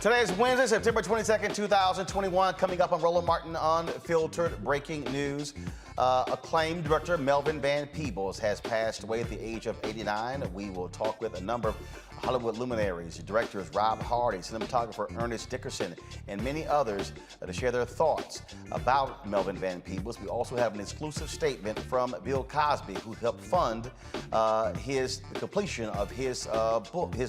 Today is Wednesday, September 22nd, 2021. Coming up on Roland Martin Unfiltered Breaking News. Acclaimed director Melvin Van Peebles has passed away at the age of 89. We will talk with a number of Hollywood luminaries, directors Rob Hardy, cinematographer Ernest Dickerson, and many others to share their thoughts about Melvin Van Peebles. We also have an exclusive statement from Bill Cosby, who helped fund the completion of his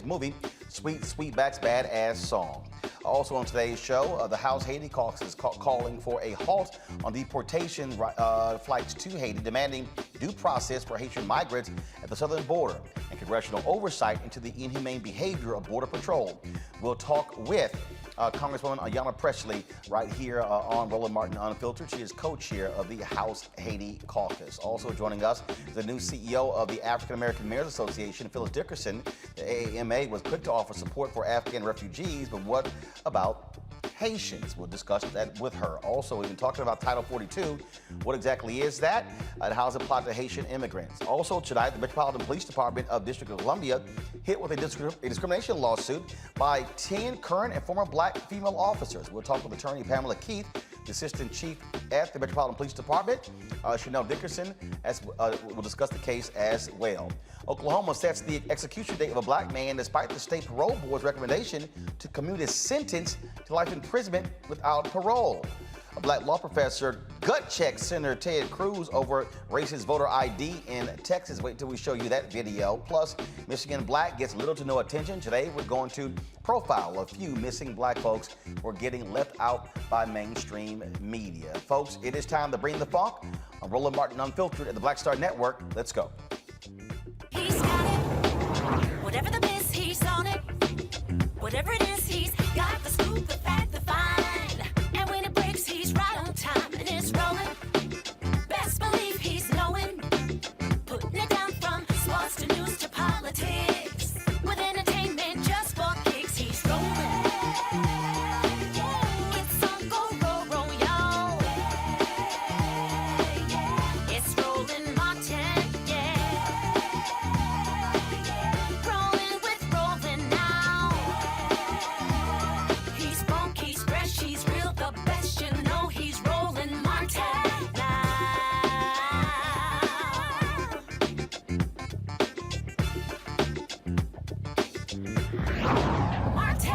movie, Sweet Sweetback's Badass Song. Also on today's show, the House Haiti Caucus is calling for a halt on deportation flights to Haiti, demanding due process for Haitian migrants at the southern border and congressional oversight into the inhumane behavior of Border Patrol. We'll talk with Congresswoman Ayanna Pressley right here on Roland Martin Unfiltered. She is co-chair of the House Haiti Caucus. Also joining us is the new CEO of the African American Mayors Association, Phyllis Dickerson. The AAMA was quick to offer support for Afghan refugees, but what about Haitians? We'll discuss that with her. Also, we've been talking about Title 42. What exactly is that, and how does it apply to Haitian immigrants? Also tonight, the Metropolitan Police Department of District of Columbia hit with a discrimination lawsuit by 10 current and former black female officers. We'll talk with attorney Pamela Keith, the assistant chief at the Metropolitan Police Department. Chanel Dickerson will discuss the case as well. Oklahoma sets the execution date of a black man despite the state parole board's recommendation to commute his sentence to life imprisonment without parole. A black law professor gut checks Senator Ted Cruz over racist voter ID in Texas. Wait till we show you that video. Plus, Michigan black gets little to no attention. Today, we're going to profile a few missing black folks who are getting left out by mainstream media. Folks, it is time to bring the funk. I'm Roland Martin Unfiltered at the Black Star Network. Let's go. He's got it. Whatever the miss, he's on it. Whatever it is, he's got the scoop, the fact, the find. And when it breaks, he's right on time and it's rolling. Best believe he's knowing. Putting it down from sports to news to politics. With entertainment just for kicks, he's rolling. It's on go, roll, y'all. It's Roland Martin, yeah. Rolling with Roland now. He's funk, he's fresh, he's real, the best, you know he's Roland Martin now. Martin.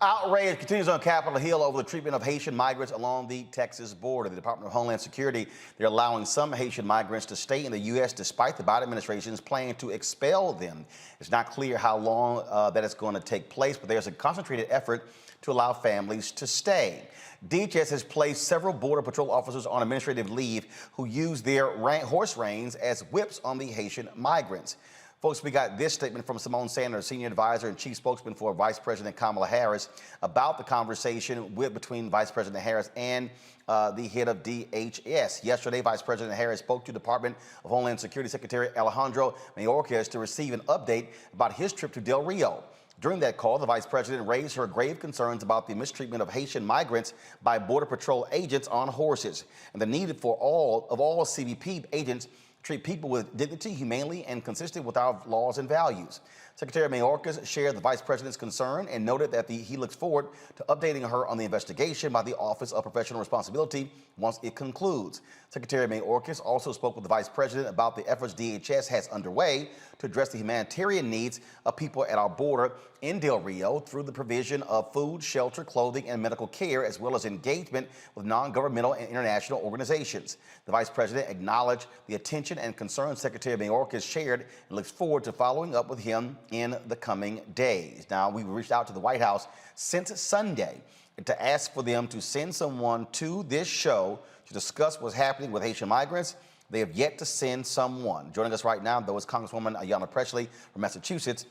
Outrage continues on Capitol Hill over the treatment of Haitian migrants along the Texas border. The Department of Homeland Security, they're allowing some Haitian migrants to stay in the U.S. despite the Biden administration's plan to expel them. It's not clear how long that is going to take place, but there's a concentrated effort to allow families to stay. DHS has placed several Border Patrol officers on administrative leave who use their horse reins as whips on the Haitian migrants. Folks, we got this statement from Simone Sanders, senior advisor and chief spokesman for Vice President Kamala Harris, about the conversation between Vice President Harris and the head of DHS. Yesterday, Vice President Harris spoke to Department of Homeland Security Secretary Alejandro Mayorkas to receive an update about his trip to Del Rio. During that call, the vice president raised her grave concerns about the mistreatment of Haitian migrants by Border Patrol agents on horses and the need for all CBP agents treat people with dignity, humanely, and consistent with our laws and values. Secretary Mayorkas shared the vice president's concern and noted that he looks forward to updating her on the investigation by the Office of Professional Responsibility once it concludes. Secretary Mayorkas also spoke with the vice president about the efforts DHS has underway to address the humanitarian needs of people at our border in Del Rio through the provision of food, shelter, clothing, and medical care, as well as engagement with non-governmental and international organizations. The vice president acknowledged the attention and concern Secretary Mayorkas shared and looks forward to following up with him in the coming days. Now, we've reached out to the White House since Sunday to ask for them to send someone to this show to discuss what's happening with Haitian migrants. They have yet to send someone. Joining us right now, though, is Congresswoman Ayanna Pressley from Massachusetts.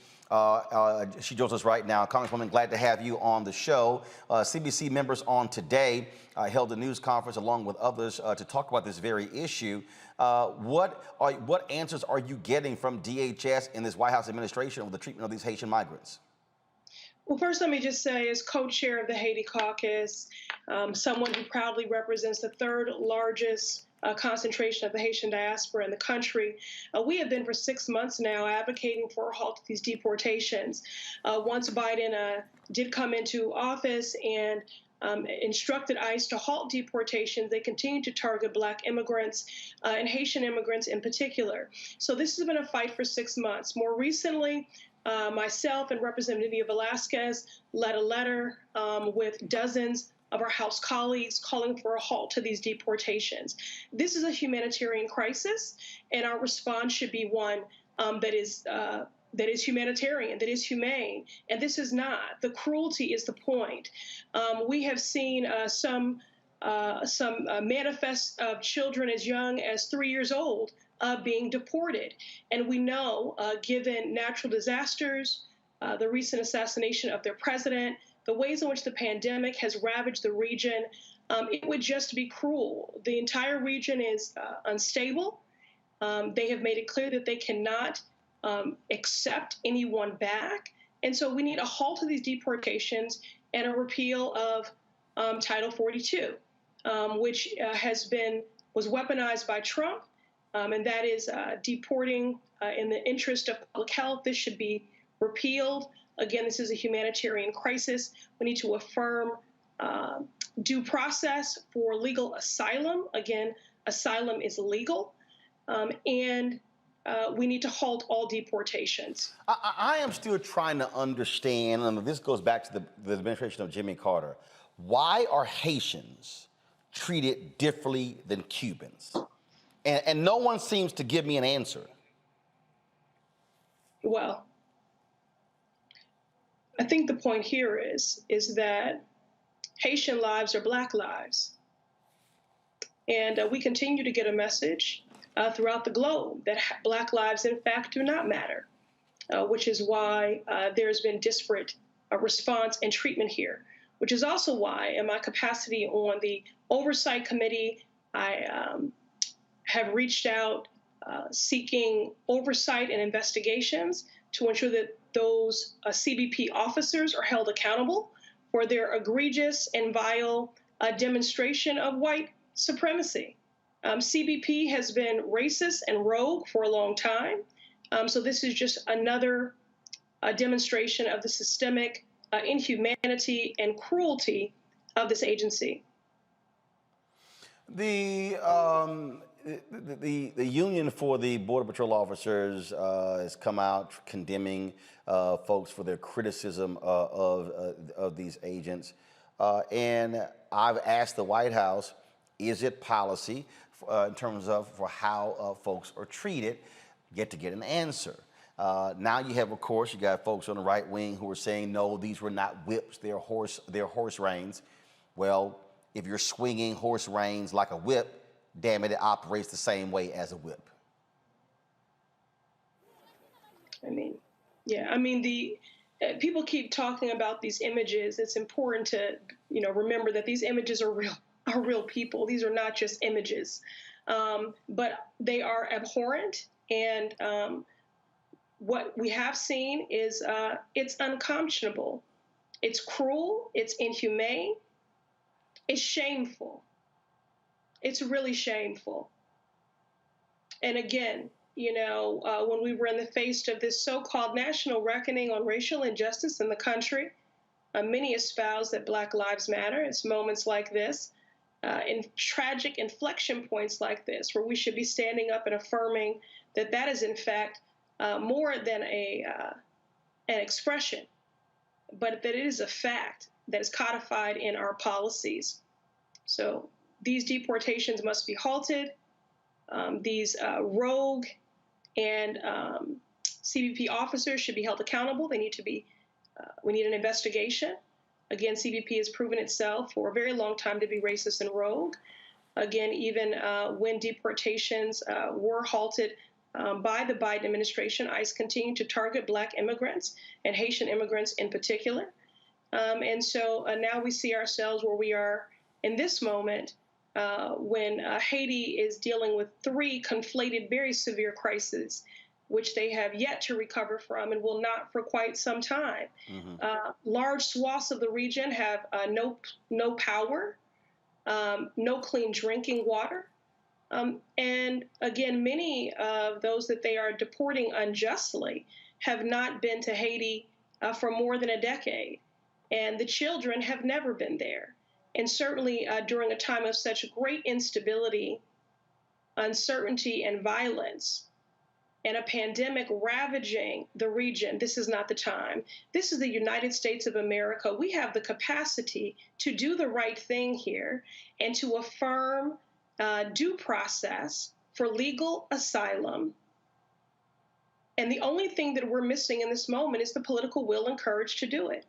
She joins us right now. Congresswoman, glad to have you on the show. CBC members on today held a news conference along with others to talk about this very issue. What answers are you getting from DHS in this White House administration over the treatment of these Haitian migrants? Well, first, let me just say, as co-chair of the Haiti Caucus, someone who proudly represents the third largest concentration of the Haitian diaspora in the country. We have been for 6 months now advocating for a halt to these deportations. Once Biden did come into office and instructed ICE to halt deportations, they continue to target Black immigrants and Haitian immigrants in particular. So this has been a fight for 6 months. More recently, myself and Representative Velasquez led a letter with dozens of our House colleagues calling for a halt to these deportations. This is a humanitarian crisis, and our response should be one that is humanitarian, that is humane, and this is not. The cruelty is the point. We have seen some manifests of children as young as 3 years old being deported, and we know, given natural disasters, the recent assassination of their president, the ways in which the pandemic has ravaged the region, it would just be cruel. The entire region is unstable. They have made it clear that they cannot accept anyone back. And so we need a halt to these deportations and a repeal of Title 42, which was weaponized by Trump, and that is deporting in the interest of public health. This should be repealed. Again, this is a humanitarian crisis. We need to affirm due process for legal asylum. Again, asylum is legal. And we need to halt all deportations. I am still trying to understand, and this goes back to the administration of Jimmy Carter. Why are Haitians treated differently than Cubans? And no one seems to give me an answer. Well, I think the point here is that Haitian lives are Black lives. And we continue to get a message throughout the globe that Black lives, in fact, do not matter, which is why there's been disparate response and treatment here, which is also why, in my capacity on the Oversight Committee, I have reached out seeking oversight and investigations to ensure that those CBP officers are held accountable for their egregious and vile demonstration of white supremacy. CBP has been racist and rogue for a long time, so this is just another demonstration of the systemic inhumanity and cruelty of this agency. The union for the Border Patrol officers has come out condemning folks for their criticism of these agents. And I've asked the White House, is it policy in terms of for how folks are treated? Yet to get an answer. Now you have, of course, you got folks on the right wing who are saying, no, these were not whips, they're horse reins. Well, if you're swinging horse reins like a whip, damn it, it operates the same way as a whip. People keep talking about these images. It's important to, remember that these images are real people. These are not just images, but they are abhorrent. And what we have seen is it's unconscionable. It's cruel. It's inhumane. It's shameful. It's really shameful. And again, when we were in the face of this so-called national reckoning on racial injustice in the country, many espouse that Black Lives Matter. It's moments like this, in tragic inflection points like this, where we should be standing up and affirming that is in fact more than an expression, but that it is a fact that is codified in our policies. So these deportations must be halted. These rogue and CBP officers should be held accountable. They need to be. We need an investigation. Again, CBP has proven itself for a very long time to be racist and rogue. Again, even when deportations were halted by the Biden administration, ICE continued to target Black immigrants and Haitian immigrants in particular. And so now we see ourselves where we are in this moment when Haiti is dealing with three conflated, very severe crises, which they have yet to recover from and will not for quite some time. Mm-hmm. Large swaths of the region have no power, no clean drinking water, And again, many of those that they are deporting unjustly have not been to Haiti for more than a decade. And the children have never been there. And certainly during a time of such great instability, uncertainty, and violence, and a pandemic ravaging the region, this is not the time. This is the United States of America. We have the capacity to do the right thing here and to affirm due process for legal asylum. And the only thing that we're missing in this moment is the political will and courage to do it.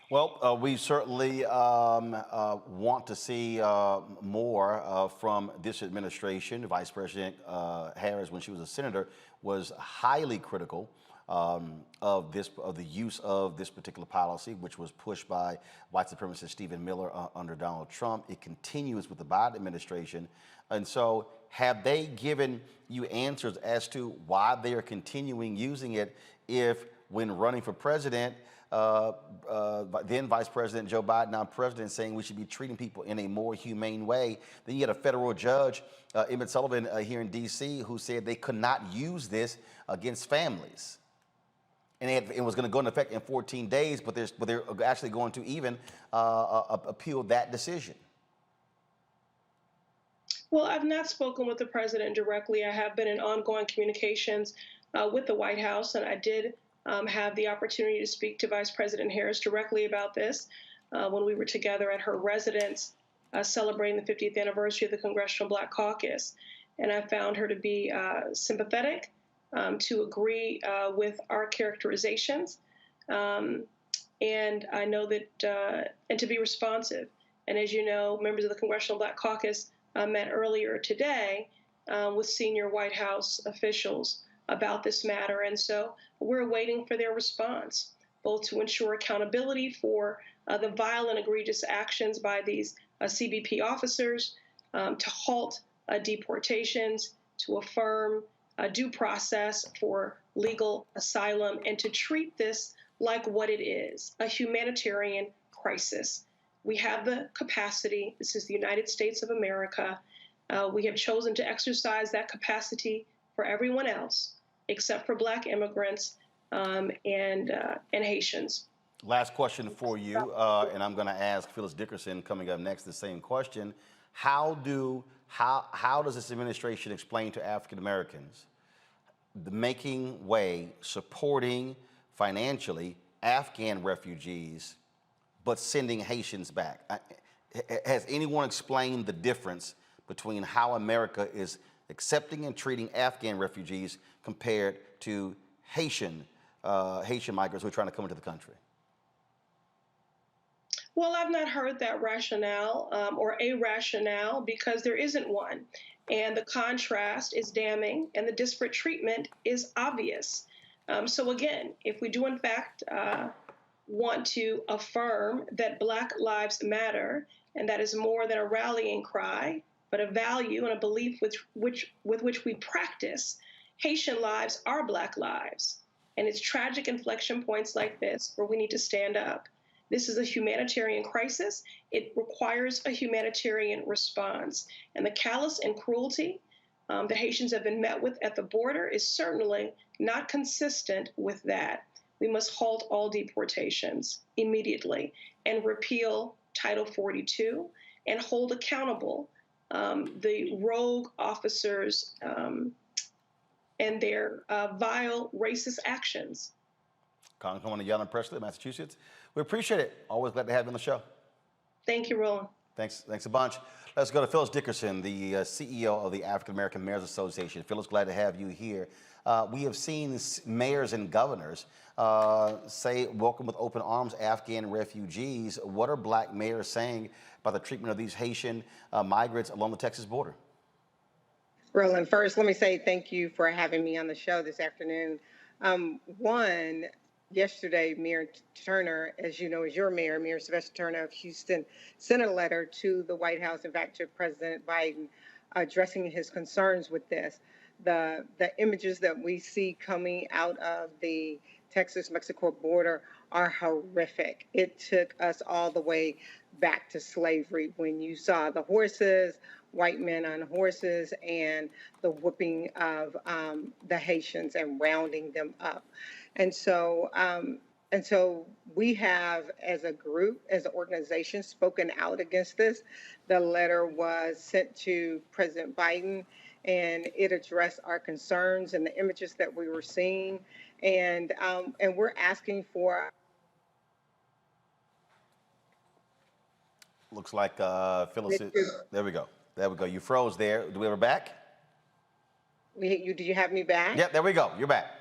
Well, we certainly want to see more from this administration. Vice President Harris, when she was a senator, was highly critical of the use of this particular policy, which was pushed by white supremacist Stephen Miller under Donald Trump. It continues with the Biden administration. And so have they given you answers as to why they are continuing using it if, when running for president, then Vice President Joe Biden, now President, saying we should be treating people in a more humane way? Then you had a federal judge, Emmett Sullivan, here in D.C., who said they could not use this against families. And it was going to go into effect in 14 days, but they're actually going to even appeal that decision. Well, I've not spoken with the president directly. I have been in ongoing communications with the White House, and I did have the opportunity to speak to Vice President Harris directly about this when we were together at her residence celebrating the 50th anniversary of the Congressional Black Caucus. And I found her to be sympathetic, to agree with our characterizations, and I know that, and to be responsive. And as you know, members of the Congressional Black Caucus met earlier today with senior White House officials about this matter. And so we're waiting for their response, both to ensure accountability for the violent, egregious actions by these CBP officers, to halt deportations, to affirm due process for legal asylum, and to treat this like what it is, a humanitarian crisis. We have the capacity. This is the United States of America. We have chosen to exercise that capacity for everyone else, except for Black immigrants and Haitians. Last question for you, and I'm going to ask Phyllis Dickerson coming up next the same question. How does this administration explain to African Americans the making way, supporting financially Afghan refugees, but sending Haitians back? Has anyone explained the difference between how America is accepting and treating Afghan refugees compared to Haitian migrants who are trying to come into the country? Well, I've not heard that rationale or a rationale, because there isn't one. And the contrast is damning and the disparate treatment is obvious. So again, if we do in fact want to affirm that Black lives matter, and that is more than a rallying cry, but a value and a belief with which we practice, Haitian lives are Black lives. And it's tragic inflection points like this where we need to stand up. This is a humanitarian crisis. It requires a humanitarian response. And the callous and cruelty that Haitians have been met with at the border is certainly not consistent with that. We must halt all deportations immediately and repeal Title 42 and hold accountable the rogue officers and their vile racist actions. Congresswoman Yellen Presley, Massachusetts. We appreciate it. Always glad to have you on the show. Thank you, Roland. Thanks a bunch. Let's go to Phyllis Dickerson, the CEO of the African American Mayors Association. Phyllis, glad to have you here. We have seen mayors and governors say, welcome with open arms Afghan refugees. What are Black mayors saying about the treatment of these Haitian migrants along the Texas border? Roland, first, let me say thank you for having me on the show this afternoon. Yesterday, Mayor Turner, as you know, is your mayor, Mayor Sylvester Turner of Houston, sent a letter to the White House, in fact, to President Biden, addressing his concerns with this. The images that we see coming out of the Texas-Mexico border are horrific. It took us all the way back to slavery when you saw the horses, white men on horses and the whooping of the Haitians and rounding them up. And so, and so we have, as a group, as an organization, spoken out against this. The letter was sent to President Biden, and it addressed our concerns and the images that we were seeing. And we're asking for. Looks like Phyllis there we go. There we go. You froze there. Do we have her back? Do you have me back? Yep, there we go. You're back.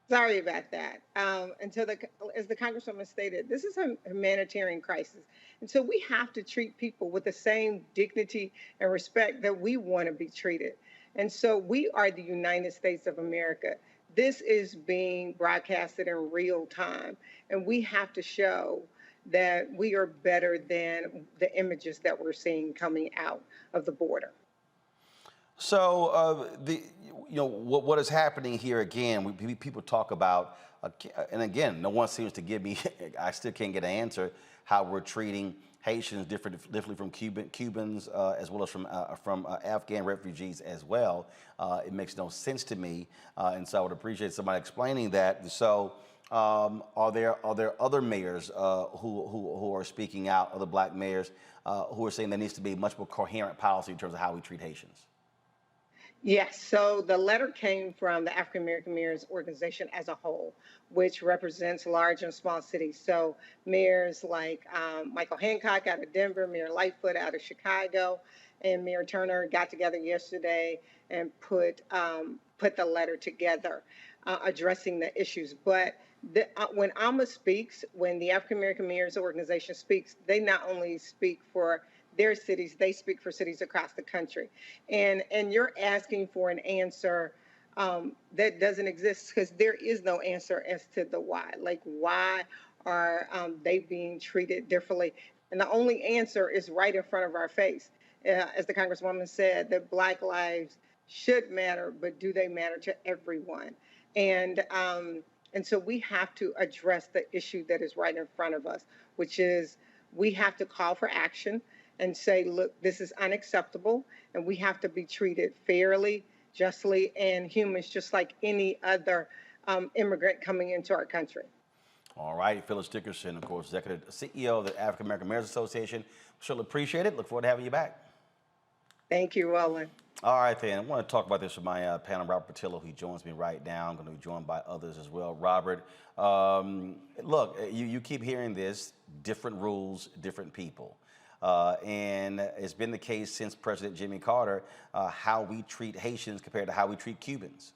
Sorry about that. As the Congresswoman stated, this is a humanitarian crisis. And so we have to treat people with the same dignity and respect that we want to be treated. And so we are the United States of America. This is being broadcasted in real time. And we have to show that we are better than the images that we're seeing coming out of the border. So what is happening here again? People talk about, and again, no one seems to give me. I still can't get an answer how we're treating Haitians differently from Cubans as well as from Afghan refugees as well. It makes no sense to me, and so I would appreciate somebody explaining that. So. Are there other mayors who are speaking out, other black mayors who are saying there needs to be much more coherent policy in terms of how we treat Haitians? Yes, so the letter came from the African American Mayors Organization as a whole, which represents large and small cities. So mayors like Michael Hancock out of Denver, Mayor Lightfoot out of Chicago, and Mayor Turner got together yesterday and put the letter together addressing the issues. But when AMA speaks, when the African American Mayors Organization speaks, they not only speak for their cities, they speak for cities across the country. And you're asking for an answer that doesn't exist, because there is no answer as to the why. Like, why are they being treated differently? And the only answer is right in front of our face. As the Congresswoman said, that Black lives should matter, but do they matter to everyone? And so we have to address the issue that is right in front of us, which is we have to call for action and say, look, this is unacceptable, and we have to be treated fairly, justly, and humans, just like any other immigrant coming into our country. All right, Phyllis Dickerson, of course, Executive CEO of the African American Mayors Association. Surely appreciate it. Look forward to having you back. Thank you, Roland. All right, then. I want to talk about this with my panel, Robert Patillo, who joins me right now. I'm going to be joined by others as well. Robert, look, you keep hearing this, different rules, different people. And it's been the case since President Jimmy Carter, how we treat Haitians compared to how we treat Cubans.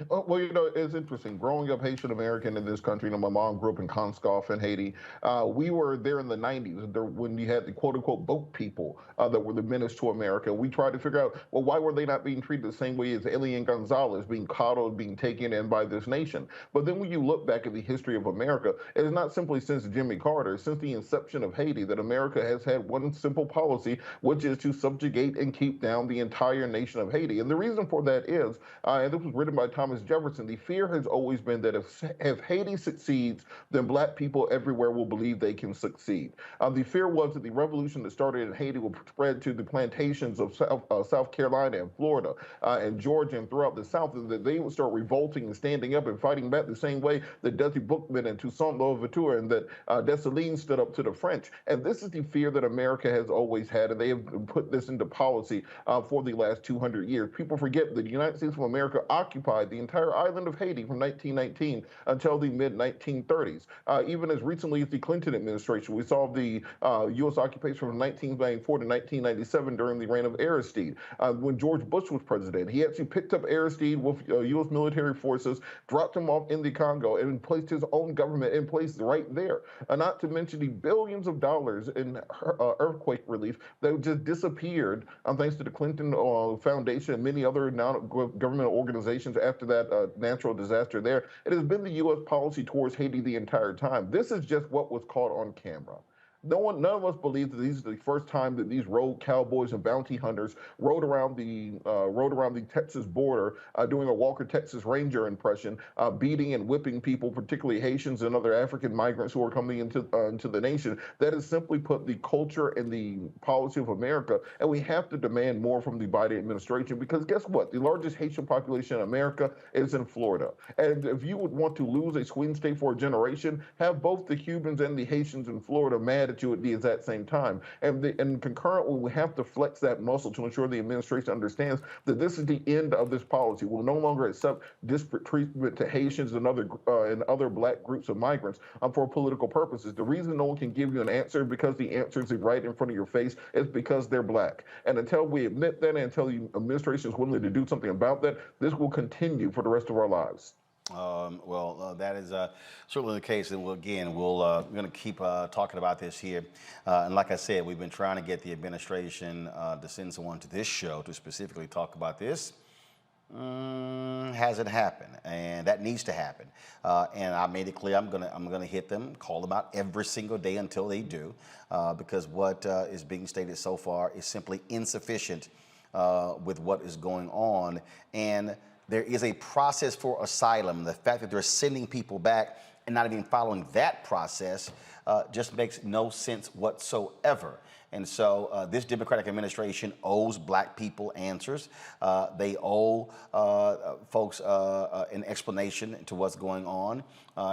Well, it's interesting. Growing up Haitian American in this country, my mom grew up in Conscoff in Haiti. We were there in the 90s when you had the quote unquote boat people that were the menace to America. We tried to figure out, well, why were they not being treated the same way as Elian Gonzalez, being coddled, being taken in by this nation? But then when you look back at the history of America, it is not simply since Jimmy Carter, since the inception of Haiti, that America has had one simple policy, which is to subjugate and keep down the entire nation of Haiti. And the reason for that is, and this was written by Thomas Jefferson, the fear has always been that if Haiti succeeds, then black people everywhere will believe they can succeed. The fear was that the revolution that started in Haiti would spread to the plantations of South Carolina and Florida and Georgia and throughout the South, and that they would start revolting and standing up and fighting back the same way that Desi Boukman and Toussaint Louverture and that Dessalines stood up to the French. And this is the fear that America has always had, and they have put this into policy for the last 200 years. People forget that the United States of America occupied the entire island of Haiti from 1919 until the mid-1930s. Even as recently as the Clinton administration, we saw the U.S. occupation from 1994 to 1997 during the reign of Aristide. When George Bush was president, he actually picked up Aristide with U.S. military forces, dropped him off in the Congo, and placed his own government in place right there. Not to mention the billions of dollars in earthquake relief that just disappeared thanks to the Clinton Foundation and many other non-governmental organizations after that natural disaster there. It has been the U.S. policy towards Haiti the entire time. This is just what was caught on camera. None of us believe that these are the first time that these road cowboys and bounty hunters rode around the Texas border, doing a Walker Texas Ranger impression, beating and whipping people, particularly Haitians and other African migrants who are coming into the nation. That is simply put the culture and the policy of America, and we have to demand more from the Biden administration because guess what? The largest Haitian population in America is in Florida, and if you would want to lose a swing state for a generation, have both the Cubans and the Haitians in Florida mad at you at the exact same time. And concurrently, we have to flex that muscle to ensure the administration understands that this is the end of this policy. We'll no longer accept disparate treatment to Haitians and other black groups of migrants for political purposes. The reason no one can give you an answer because the answer is right in front of your face is because they're black. And until we admit that and until the administration is willing to do something about that, this will continue for the rest of our lives. That is certainly the case, and we're going to keep talking about this here. And like I said, we've been trying to get the administration to send someone to this show to specifically talk about this. Hasn't happened, and that needs to happen. And I made it clear I'm gonna hit them, call them out every single day until they do, because what is being stated so far is simply insufficient with what is going on. And there is a process for asylum. The fact that they're sending people back and not even following that process just makes no sense whatsoever. And so this Democratic administration owes black people answers. They owe folks an explanation to what's going on.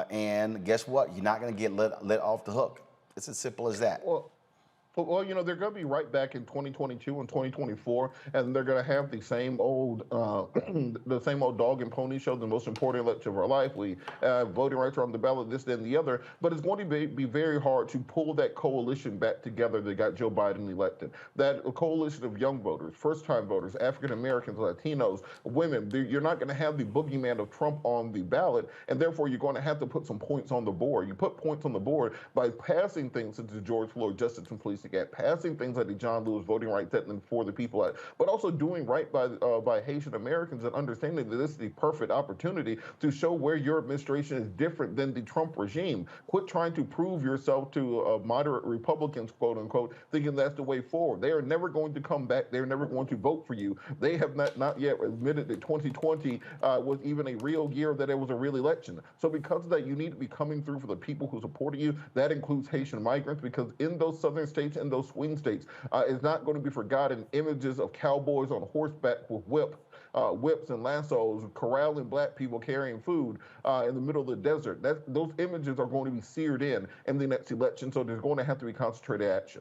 And guess what? You're not going to get let off the hook. It's as simple as that. Well, they're going to be right back in 2022 and 2024, and they're going to have the same old dog and pony show, the most important election of our life. Voting rights are on the ballot, this, that, and the other. But it's going to be very hard to pull that coalition back together that got Joe Biden elected. That coalition of young voters, first-time voters, African Americans, Latinos, women. You're not going to have the boogeyman of Trump on the ballot, and therefore you're going to have to put some points on the board. You put points on the board by passing things such as George Floyd Justice and Police Act, passing things like the John Lewis Voting Rights Act and For the People Act, but also doing right by Haitian Americans and understanding that this is the perfect opportunity to show where your administration is different than the Trump regime. Quit trying to prove yourself to moderate Republicans, quote unquote, thinking that's the way forward. They are never going to come back. They're never going to vote for you. They have not yet admitted that 2020 was even a real year, that it was a real election. So because of that, you need to be coming through for the people who supported you. That includes Haitian migrants, because in those southern states and those swing states, it's not going to be forgotten images of cowboys on horseback with whips and lassos corralling black people carrying food in the middle of the desert. Those images are going to be seared in the next election, so there's going to have to be concentrated action.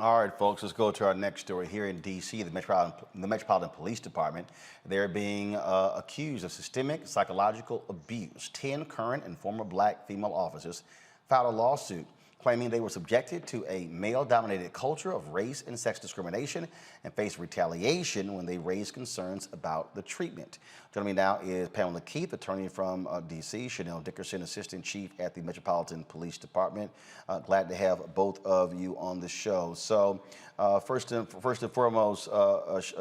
All right, folks, let's go to our next story. Here in D.C., the Metropolitan Police Department, they're being accused of systemic psychological abuse. 10 current and former black female officers filed a lawsuit claiming they were subjected to a male-dominated culture of race and sex discrimination and faced retaliation when they raised concerns about the treatment. Joining me now is Pamela Keith, attorney from D.C., Chanel Dickerson, assistant chief at the Metropolitan Police Department. Glad to have both of you on the show. So first and foremost,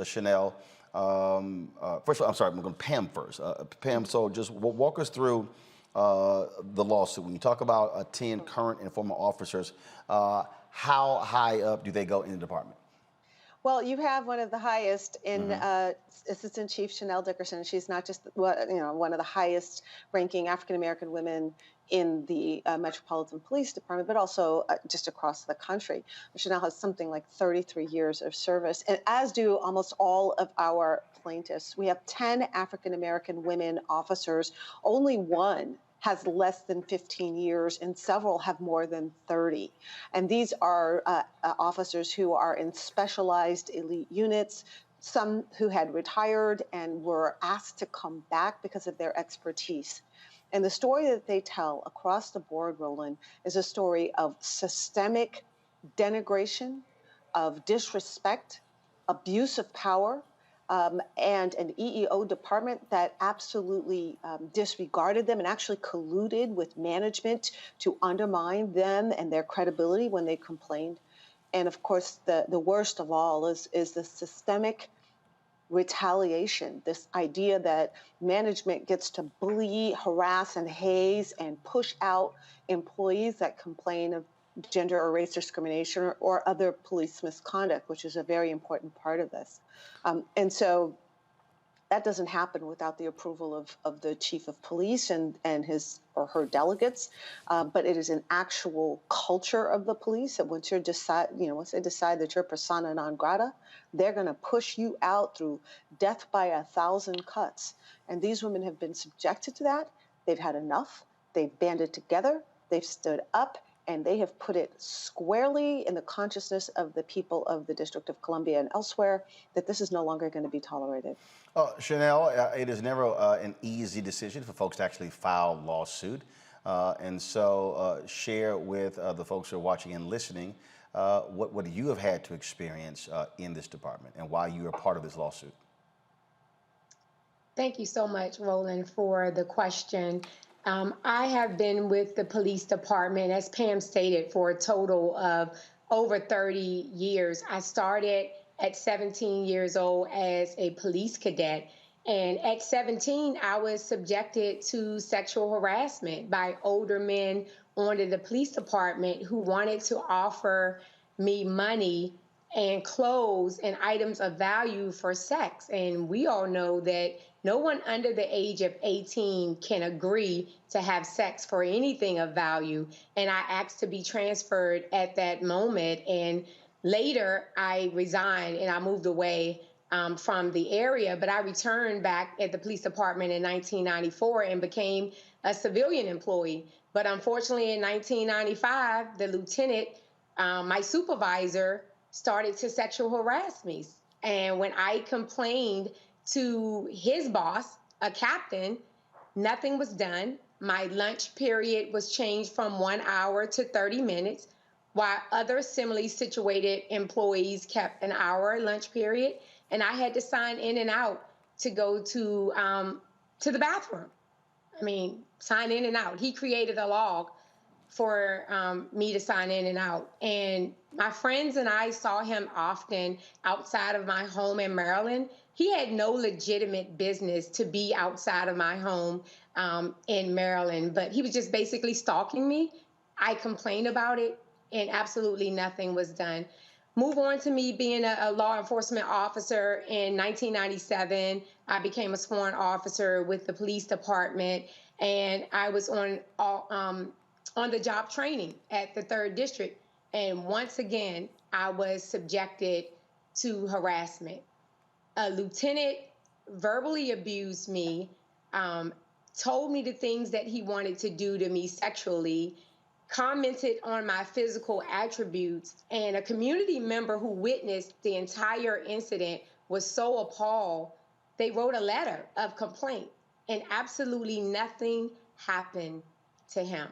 Chanel, first of all, I'm sorry, I'm going to Pam first. Pam, so just walk us through the lawsuit. When you talk about 10 current and former officers, how high up do they go in the department? Well, you have one of the highest in Assistant Chief Chanel Dickerson. She's not just one of the highest ranking African American women in the Metropolitan Police Department, but also just across the country. Chanel has something like 33 years of service, and as do almost all of our plaintiffs. We have 10 African American women officers. Only one has less than 15 years, and several have more than 30. And these are officers who are in specialized elite units, some who had retired and were asked to come back because of their expertise. And the story that they tell across the board, Roland, is a story of systemic denigration, of disrespect, abuse of power, and an EEO department that absolutely disregarded them and actually colluded with management to undermine them and their credibility when they complained. And of course, the worst of all is the systemic retaliation, this idea that management gets to bully, harass, and haze and push out employees that complain of gender or race discrimination or other police misconduct, which is a very important part of this. And so that doesn't happen without the approval of the chief of police and his or her delegates. But it is an actual culture of the police that once they decide that you're persona non grata, they're going to push you out through death by 1,000 cuts. And these women have been subjected to that. They've had enough. They've banded together. They've stood up. And they have put it squarely in the consciousness of the people of the District of Columbia and elsewhere that this is no longer going to be tolerated. Chanel, it is never an easy decision for folks to actually file a lawsuit. And so share with the folks who are watching and listening what you have had to experience in this department and why you are part of this lawsuit. Thank you so much, Roland, for the question. I have been with the police department, as Pam stated, for a total of over 30 years. I started at 17 years old as a police cadet. And at 17, I was subjected to sexual harassment by older men on the police department who wanted to offer me money and clothes and items of value for sex. And we all know that no one under the age of 18 can agree to have sex for anything of value. And I asked to be transferred at that moment. And later, I resigned and I moved away from the area. But I returned back at the police department in 1994 and became a civilian employee. But unfortunately, in 1995, the lieutenant, my supervisor, started to sexual harass me. And when I complained to his boss, a captain, nothing was done. My lunch period was changed from 1 hour to 30 minutes, while other similarly situated employees kept an hour lunch period. And I had to sign in and out to go to the bathroom. I mean, sign in and out. He created a log for me to sign in and out. And my friends and I saw him often outside of my home in Maryland. He had no legitimate business to be outside of my home in Maryland, but he was just basically stalking me. I complained about it, and absolutely nothing was done. Move on to me being a law enforcement officer in 1997. I became a sworn officer with the police department, and I was on the job training at the 3rd District. And once again, I was subjected to harassment. A lieutenant verbally abused me, told me the things that he wanted to do to me sexually, commented on my physical attributes, and a community member who witnessed the entire incident was so appalled, they wrote a letter of complaint, and absolutely nothing happened to him.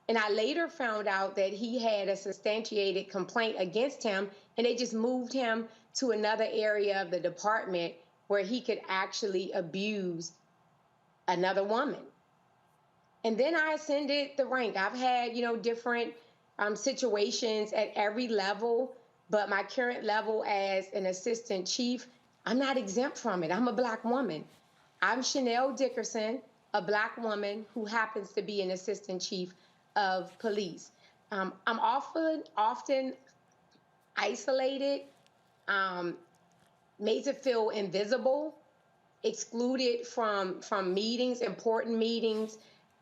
And I later found out that he had a substantiated complaint against him, and they just moved him to another area of the department where he could actually abuse another woman. And then I ascended the rank. I've had, different situations at every level, but my current level as an assistant chief, I'm not exempt from it. I'm a Black woman. I'm Chanel Dickerson, a Black woman who happens to be an assistant chief of police. I'm often isolated, made to feel invisible, excluded from meetings, important meetings.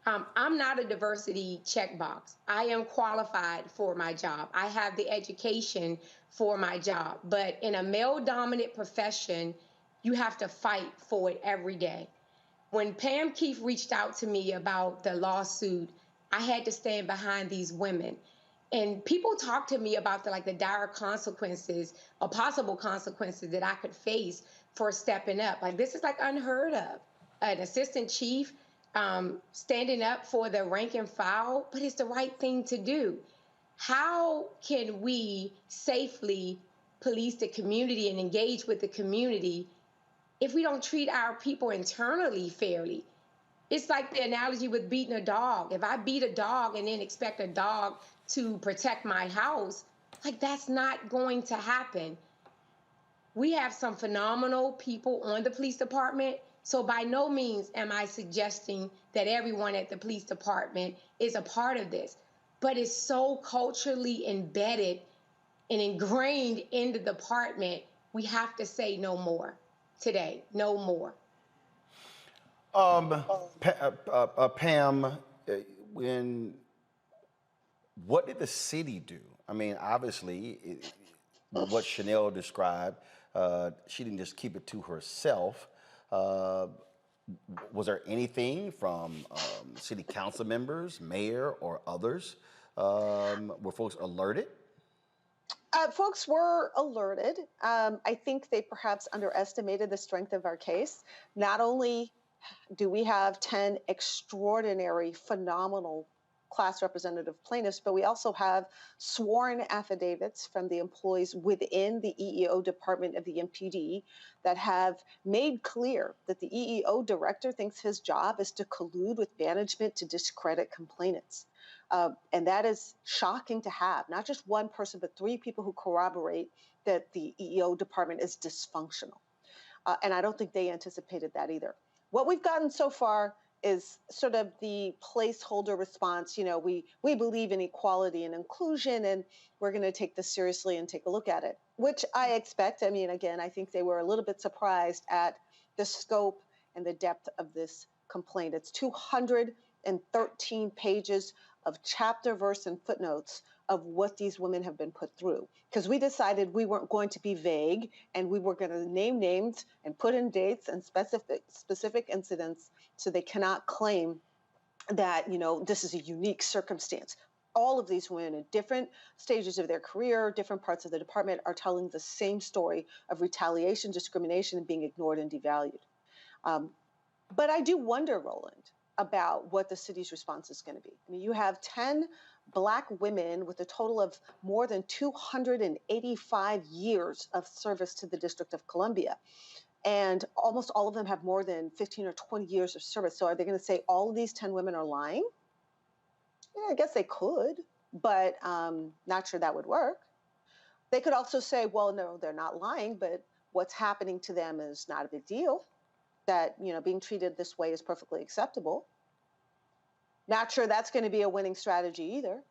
I'm not a diversity checkbox. I am qualified for my job. I have the education for my job. But in a male-dominant profession, you have to fight for it every day. When Pam Keefe reached out to me about the lawsuit, I had to stand behind these women. And people talk to me about the dire consequences or possible consequences that I could face for stepping up. This is unheard of. An assistant chief standing up for the rank and file, but it's the right thing to do. How can we safely police the community and engage with the community if we don't treat our people internally fairly? It's like the analogy with beating a dog. If I beat a dog and then expect a dog to protect my house, that's not going to happen. We have some phenomenal people on the police department, so by no means am I suggesting that everyone at the police department is a part of this. but it's so culturally embedded and ingrained in the department. We have to say no more today, no more. Pam, what did the city do? I mean, obviously, what Chanel described, she didn't just keep it to herself. Was there anything from city council members, mayor, or others? Were folks alerted? Folks were alerted. I think they perhaps underestimated the strength of our case. Not only do we have 10 extraordinary, phenomenal class representative plaintiffs, but we also have sworn affidavits from the employees within the EEO department of the MPD that have made clear that the EEO director thinks his job is to collude with management to discredit complainants. And that is shocking to have, not just one person, but 3 people who corroborate that the EEO department is dysfunctional. And I don't think they anticipated that either. What we've gotten so far is sort of the placeholder response. You know, we believe in equality and inclusion, and we're going to take this seriously and take a look at it, which I expect. I mean, again, I think they were a little bit surprised at the scope and the depth of this complaint. It's 213 pages of chapter, verse, and footnotes of what these women have been put through. Because we decided we weren't going to be vague, and we were going to name names and put in dates and specific incidents, so they cannot claim that, you know, this is a unique circumstance. All of these women in different stages of their career, different parts of the department, are telling the same story of retaliation, discrimination, and being ignored and devalued. But I do wonder, Roland, about what the city's response is going to be. I mean, you have 10 Black women with a total of more than 285 years of service to the District of Columbia. And almost all of them have more than 15 or 20 years of service. So are they going to say all of these 10 women are lying? Yeah, I guess they could, but not sure that would work. They could also say, well, no, they're not lying, but what's happening to them is not a big deal. That, you know, being treated this way is perfectly acceptable. Not sure that's going to be a winning strategy either.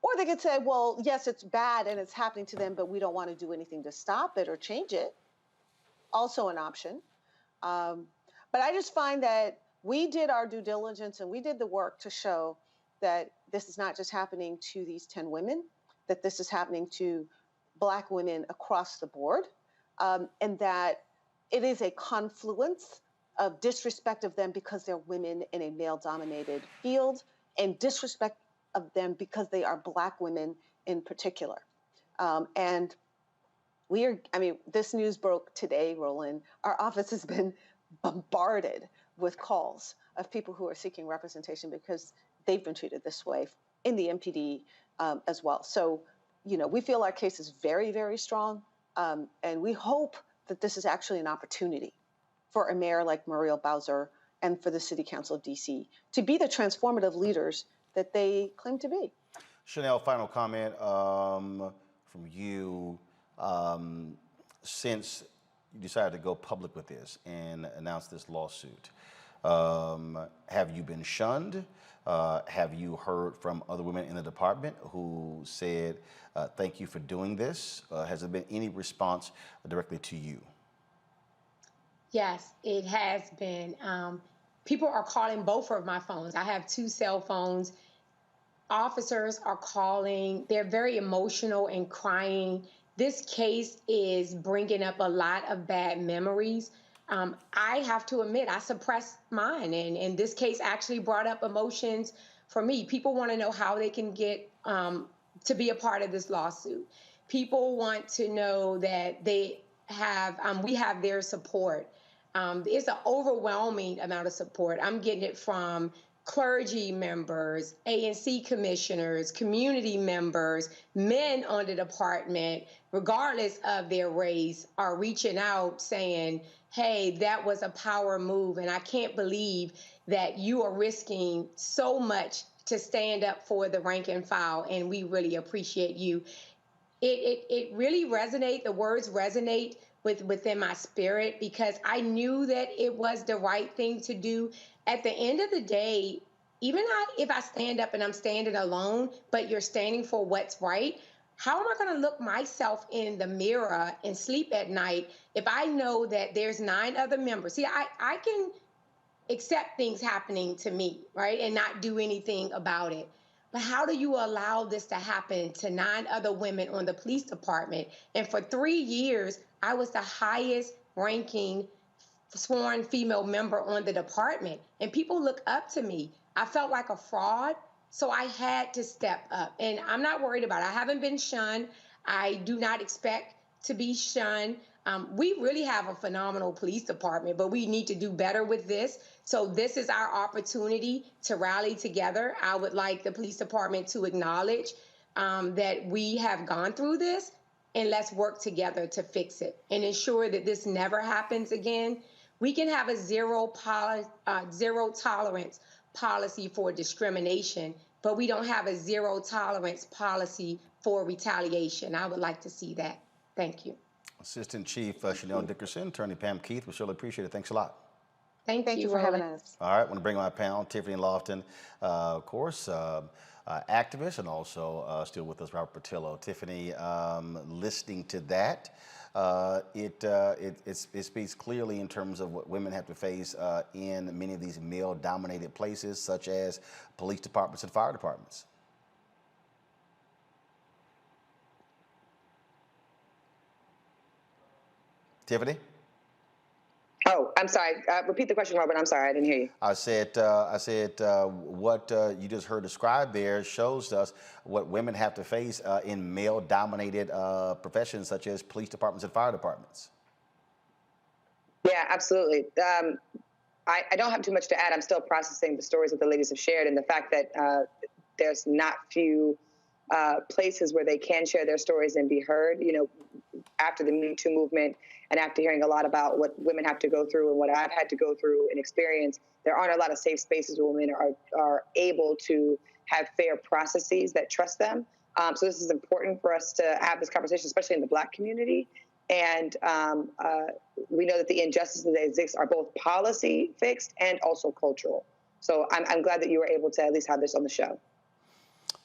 Or they could say, well, yes, it's bad and it's happening to them, but we don't want to do anything to stop it or change it. Also an option. But I just find that we did our due diligence and we did the work to show that this is not just happening to these 10 women, that this is happening to Black women across the board, and that it is a confluence of disrespect of them because they're women in a male-dominated field, and disrespect of them because they are Black women in particular. And this news broke today, Roland. Our office has been bombarded with calls of people who are seeking representation because they've been treated this way in the MPD as well. So, you know, we feel our case is very, very strong, and we hope that this is actually an opportunity for a mayor like Muriel Bowser and for the City Council of DC to be the transformative leaders that they claim to be. Chanel, final comment from you. Since you decided to go public with this and announce this lawsuit, have you been shunned? Have you heard from other women in the department who said, thank you for doing this? Has there been any response directly to you? Yes, it has been. People are calling both of my phones. I have 2 cell phones. Officers are calling. They're very emotional and crying. This case is bringing up a lot of bad memories. I have to admit, I suppressed mine, and this case actually brought up emotions for me. People want to know how they can get to be a part of this lawsuit. People want to know that they have, we have their support. It's an overwhelming amount of support. I'm getting it from clergy members, ANC commissioners, community members, men on the department, regardless of their race, are reaching out saying, hey, that was a power move, and I can't believe that you are risking so much to stand up for the rank and file, and we really appreciate you. It really resonates, the words resonate within my spirit, because I knew that it was the right thing to do. At the end of the day, if I stand up and I'm standing alone, but you're standing for what's right, how am I going to look myself in the mirror and sleep at night if I know that there's 9 other members? See, I can accept things happening to me, right, and not do anything about it. But how do you allow this to happen to 9 other women on the police department? And for 3 years, I was the highest ranking sworn female member on the department. And people look up to me. I felt like a fraud, so I had to step up. And I'm not worried about it. I haven't been shunned. I do not expect to be shunned. We really have a phenomenal police department, but we need to do better with this. So this is our opportunity to rally together. I would like the police department to acknowledge that we have gone through this, and let's work together to fix it and ensure that this never happens again. We can have a zero tolerance policy for discrimination, but we don't have a zero tolerance policy for retaliation. I would like to see that. Thank you. Assistant Chief Chanel Dickerson, Attorney Pam Keith, we surely appreciate it. Thanks a lot. Thank you for having Roland. us. All right, I want to bring my panel, Tiffany Lofton, of course, activist, and also still with us, Robert Patillo. Tiffany, listening to that, it speaks clearly in terms of what women have to face in many of these male-dominated places, such as police departments and fire departments. Tiffany? Oh, I'm sorry. Repeat the question, Robert. I'm sorry, I didn't hear you. I said what you just heard described there shows us what women have to face in male-dominated professions such as police departments and fire departments. Yeah, absolutely. I don't have too much to add. I'm still processing the stories that the ladies have shared, and the fact that there's not few places where they can share their stories and be heard. You know, after the Me Too movement, and after hearing a lot about what women have to go through and what I've had to go through and experience, there aren't a lot of safe spaces where women are able to have fair processes that trust them. So this is important for us to have this conversation, especially in the Black community. And we know that the injustices that exist are both policy fixed and also cultural. So I'm glad that you were able to at least have this on the show.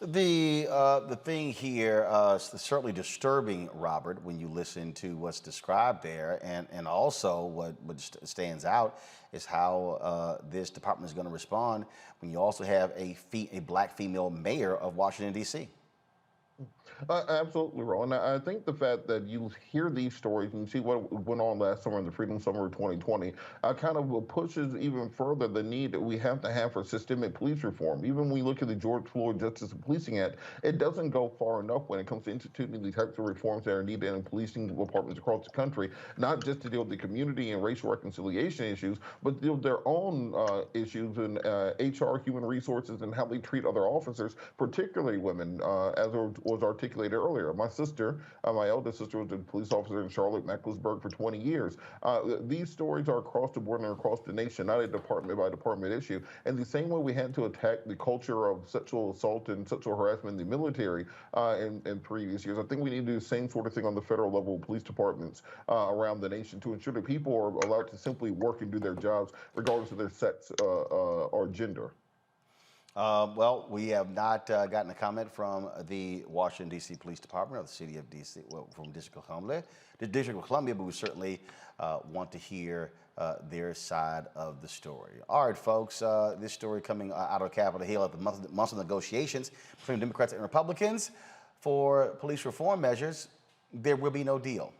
The thing here is certainly disturbing, Robert, when you listen to what's described there, and also what stands out is how this department is going to respond when you also have a Black female mayor of Washington, D.C. Absolutely, Roland. I think the fact that you hear these stories and see what went on last summer in the Freedom Summer of 2020 kind of pushes even further the need that we have to have for systemic police reform. Even when we look at the George Floyd Justice and Policing Act, it doesn't go far enough when it comes to instituting the types of reforms that are needed in policing departments across the country, not just to deal with the community and racial reconciliation issues, but deal with their own issues in HR, human resources, and how they treat other officers, particularly women, as was articulated earlier. My sister, my eldest sister, was a police officer in Charlotte, Mecklenburg for 20 years. These stories are across the board and across the nation, not a department by department issue. And the same way we had to attack the culture of sexual assault and sexual harassment in the military in previous years, I think we need to do the same sort of thing on the federal level of police departments around the nation to ensure that people are allowed to simply work and do their jobs regardless of their sex or gender. Well, we have not gotten a comment from the Washington, D.C. Police Department or the City of D.C., well, from District of Columbia, but we certainly want to hear their side of the story. All right, folks, this story coming out of Capitol Hill at the months of negotiations between Democrats and Republicans for police reform measures, there will be no deal.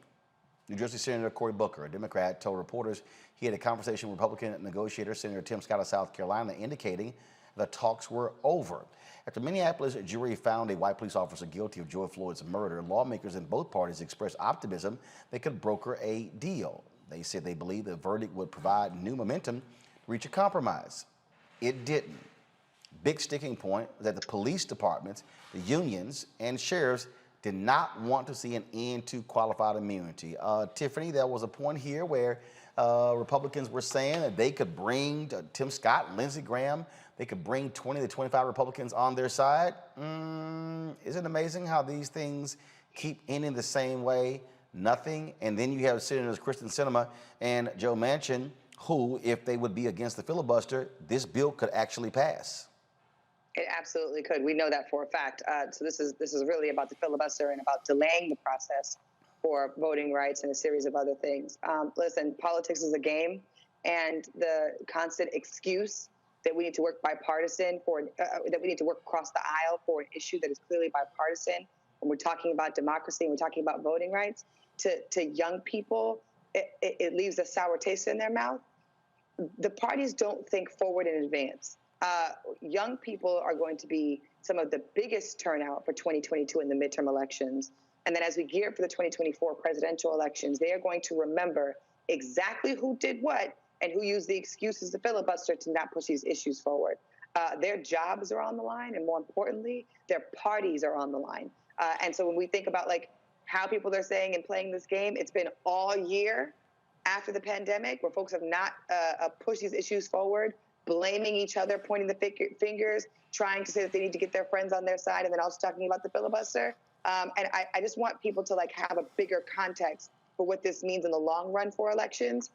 New Jersey Senator Cory Booker, a Democrat, told reporters he had a conversation with Republican negotiator Senator Tim Scott of South Carolina, indicating the talks were over. After Minneapolis jury found a white police officer guilty of George Floyd's murder, lawmakers in both parties expressed optimism they could broker a deal. They said they believed the verdict would provide new momentum to reach a compromise. It didn't. Big sticking point that the police departments, the unions, and sheriffs did not want to see an end to qualified immunity. Tiffany, there was a point here where Republicans were saying that they could bring Tim Scott and Lindsey Graham, they could bring 20 to 25 Republicans on their side. Isn't it amazing how these things keep ending the same way? Nothing. And then you have Senators Kristen Sinema and Joe Manchin, who, if they would be against the filibuster, this bill could actually pass. It absolutely could. We know that for a fact. So this is really about the filibuster and about delaying the process for voting rights and a series of other things. Listen, politics is a game, and the constant excuse that we need to work bipartisan for, that we need to work across the aisle for an issue that is clearly bipartisan, when we're talking about democracy and we're talking about voting rights, to young people, it leaves a sour taste in their mouth. The parties don't think forward in advance. Young people are going to be some of the biggest turnout for 2022 in the midterm elections. And then as we gear up for the 2024 presidential elections, they are going to remember exactly who did what and who used the excuses to filibuster to not push these issues forward. Their jobs are on the line, and more importantly, their parties are on the line. And so when we think about like how people are saying and playing this game, it's been all year after the pandemic where folks have not pushed these issues forward, blaming each other, pointing the fingers, trying to say that they need to get their friends on their side, and then also talking about the filibuster. And I just want people to like have a bigger context for what this means in the long run for elections.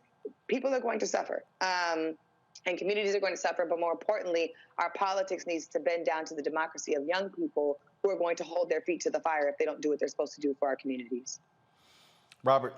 People are going to suffer, and communities are going to suffer. But more importantly, our politics needs to bend down to the democracy of young people who are going to hold their feet to the fire if they don't do what they're supposed to do for our communities. Robert.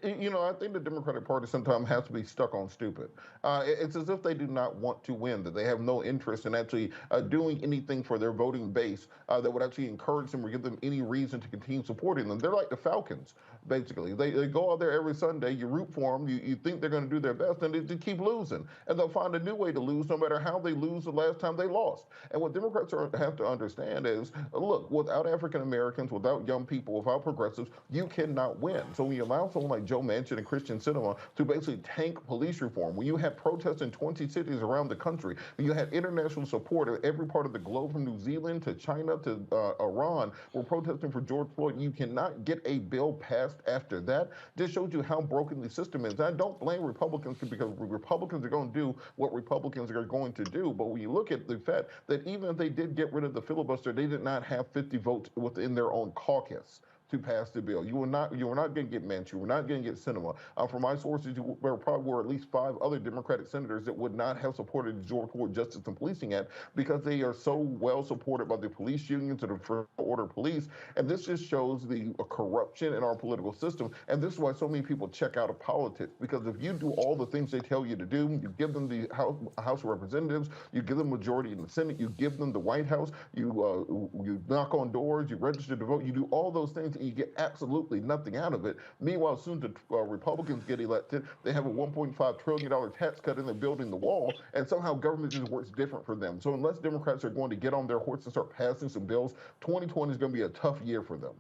You know, I think the Democratic Party sometimes has to be stuck on stupid. It's as if they do not want to win, that they have no interest in actually doing anything for their voting base that would actually encourage them or give them any reason to continue supporting them. They're like the Falcons, basically. They go out there every Sunday, you root for them, you think they're going to do their best, and they keep losing. And they'll find a new way to lose no matter how they lose the last time they lost. And what Democrats have to understand is, look, without African Americans, without young people, without progressives, you cannot win. So when you allow someone like Joe Manchin and Christian Sinema to basically tank police reform, when you had protests in 20 cities around the country, when you had international support in every part of the globe, from New Zealand to China to Iran, were protesting for George Floyd, you cannot get a bill passed after that. Just shows you how broken the system is. And I don't blame Republicans, because Republicans are going to do what Republicans are going to do. But when you look at the fact that even if they did get rid of the filibuster, they did not have 50 votes within their own caucus to pass the bill. You were not going to get Manchin. You were not going to get Sinema. From my sources, there probably were at least 5 other Democratic senators that would not have supported the George Floyd Justice and Policing Act, because they are so well supported by the police unions and the First Order Police. And this just shows the corruption in our political system. And this is why so many people check out of politics, because if you do all the things they tell you to do, you give them the House of Representatives, you give them majority in the Senate, you give them the White House, you knock on doors, you register to vote, you do all those things, and you get absolutely nothing out of it. Meanwhile, as soon as the Republicans get elected, they have a $1.5 trillion tax cut and they're building the wall, and somehow government just works different for them. So unless Democrats are going to get on their horse and start passing some bills, 2020 is going to be a tough year for them.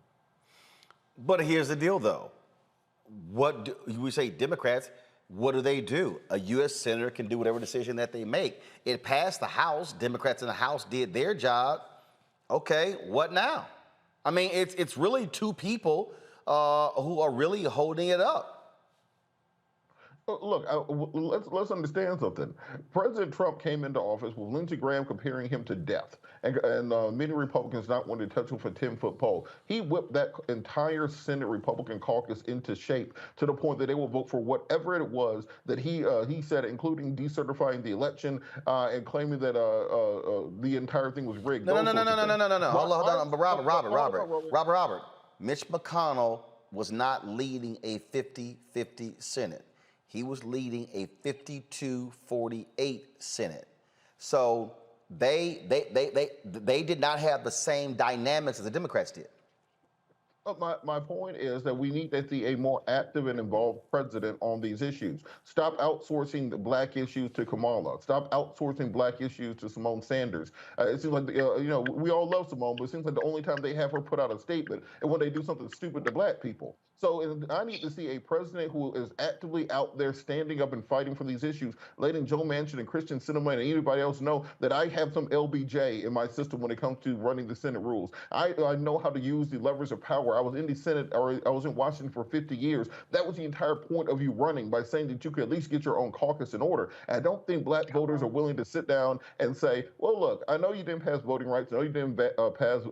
But here's the deal, though. We say Democrats, what do? A U.S. senator can do whatever decision that they make. It passed the House. Democrats in the House did their job. Okay, what now? I mean, it's really 2 people who are really holding it up. Look, let's understand something. President Trump came into office with Lindsey Graham comparing him to death, and many Republicans not wanting to touch him for a 10-foot pole. He whipped that entire Senate Republican caucus into shape to the point that they will vote for whatever it was that he said, including decertifying the election and claiming that the entire thing was rigged. No. Hold on. But Robert. Mitch McConnell was not leading a 50-50 Senate. He was leading a 52-48 Senate. So they did not have the same dynamics as the Democrats did. My point is that we need to see a more active and involved president on these issues. Stop outsourcing the black issues to Kamala. Stop outsourcing black issues to Simone Sanders. It seems like, we all love Simone, but it seems like the only time they have her put out a statement is when they do something stupid to black people. So I need to see a president who is actively out there standing up and fighting for these issues, letting Joe Manchin and Christian Sinema and anybody else know that I have some LBJ in my system when it comes to running the Senate rules. I know how to use the levers of power. I was in the Senate, or I was in Washington for 50 years. That was the entire point of you running, by saying that you could at least get your own caucus in order. And I don't think black voters are willing to sit down and say, well, look, I know you didn't pass voting rights. I know you didn't pass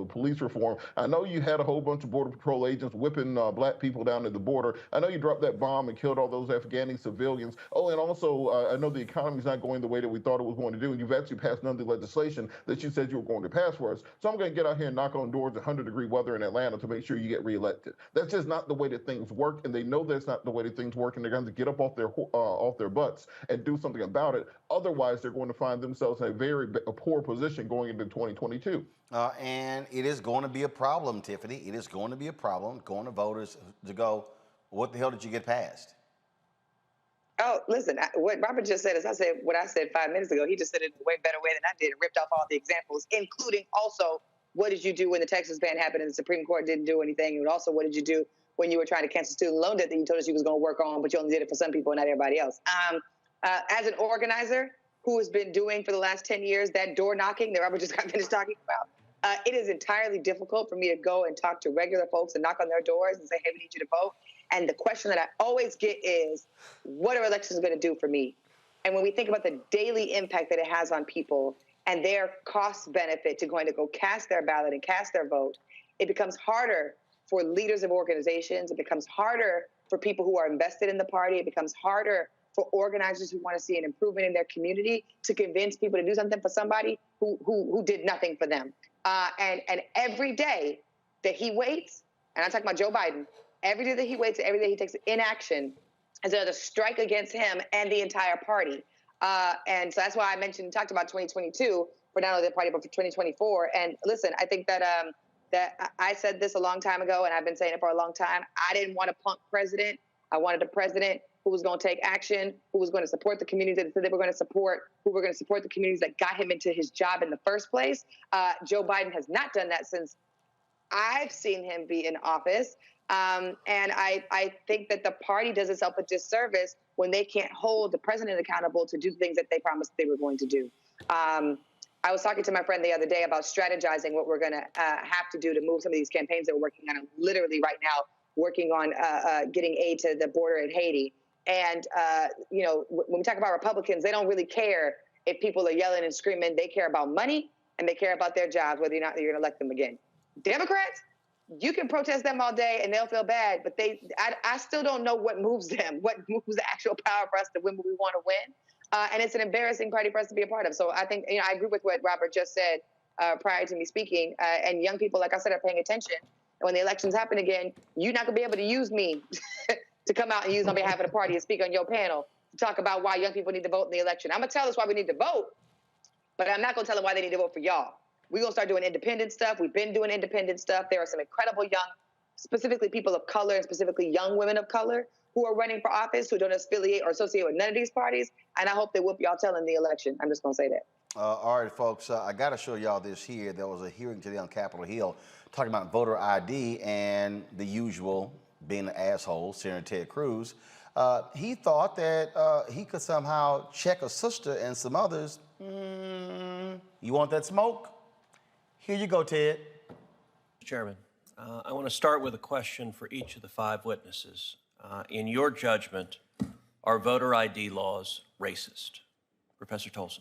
police reform. I know you had a whole bunch of Border Patrol agents whipping keeping black people down at the border. I know you dropped that bomb and killed all those Afghani civilians. Oh, and also, I know the economy's not going the way that we thought it was going to do, and you've actually passed none of the legislation that you said you were going to pass for us. So I'm going to get out here and knock on doors in 100-degree weather in Atlanta to make sure you get reelected. That's just not the way that things work, and they know that's not the way that things work, and they're going to get up off their butts and do something about it. Otherwise, they're going to find themselves in a very poor position going into 2022. And it is going to be a problem, Tiffany. It is going to be a problem going to voters to go, what the hell did you get passed? Oh, listen, what Robert just said is what I said 5 minutes ago. He just said it in a way better way than I did. Ripped off all the examples, including also what did you do when the Texas ban happened and the Supreme Court didn't do anything? And also, what did you do when you were trying to cancel student loan debt that you told us you was going to work on, but you only did it for some people and not everybody else? As an organizer who has been doing for the last 10 years that door knocking that Robert just got finished talking about, it is entirely difficult for me to go and talk to regular folks and knock on their doors and say, hey, we need you to vote. And the question that I always get is, what are elections going to do for me? And when we think about the daily impact that it has on people and their cost benefit to going to go cast their ballot and cast their vote, it becomes harder for leaders of organizations. It becomes harder for people who are invested in the party. It becomes harder for organizers who want to see an improvement in their community to convince people to do something for somebody who did nothing for them. And every day that he waits, and I'm talking about Joe Biden, every day that he waits, every day he takes inaction is another strike against him and the entire party. And so that's why I talked about 2022 for not only the party, but for 2024. And listen, I think that that I said this a long time ago, and I've been saying it for a long time. I didn't want a punk president. I wanted a president who was going to take action, who was going to support the communities that said they were going to support, who were going to support the communities that got him into his job in the first place. Joe Biden has not done that since I've seen him be in office. And I think that the party does itself a disservice when they can't hold the president accountable to do things that they promised they were going to do. I was talking to my friend the other day about strategizing what we're going to have to do to move some of these campaigns that we're working on. I'm literally right now working on getting aid to the border in Haiti. And, you know, when we talk about Republicans, they don't really care if people are yelling and screaming. They care about money and they care about their jobs, whether or not you're going to elect them again. Democrats, you can protest them all day and they'll feel bad, but I still don't know what moves them, what moves the actual power for us to win what we want to win. And it's an embarrassing party for us to be a part of. So I think, you know, I agree with what Robert just said prior to me speaking. And young people, like I said, are paying attention. And when the elections happen again, you're not going to be able to use me to come out and use on behalf of the party and speak on your panel to talk about why young people need to vote in the election. I'm going to tell us why we need to vote, but I'm not going to tell them why they need to vote for y'all. We're going to start doing independent stuff. We've been doing independent stuff. There are some incredible young, specifically people of color and specifically young women of color who are running for office who don't affiliate or associate with none of these parties. And I hope they whoop y'all tail in the election. I'm just going to say that. All right, folks, I got to show y'all this here. There was a hearing today on Capitol Hill talking about voter ID and the usual being an asshole, Senator Ted Cruz. He thought that he could somehow check a sister and some others. You want that smoke? Here you go, Ted. Chairman, I want to start with a question for each of the 5 witnesses. In your judgment, are voter ID laws racist? Professor Tolson.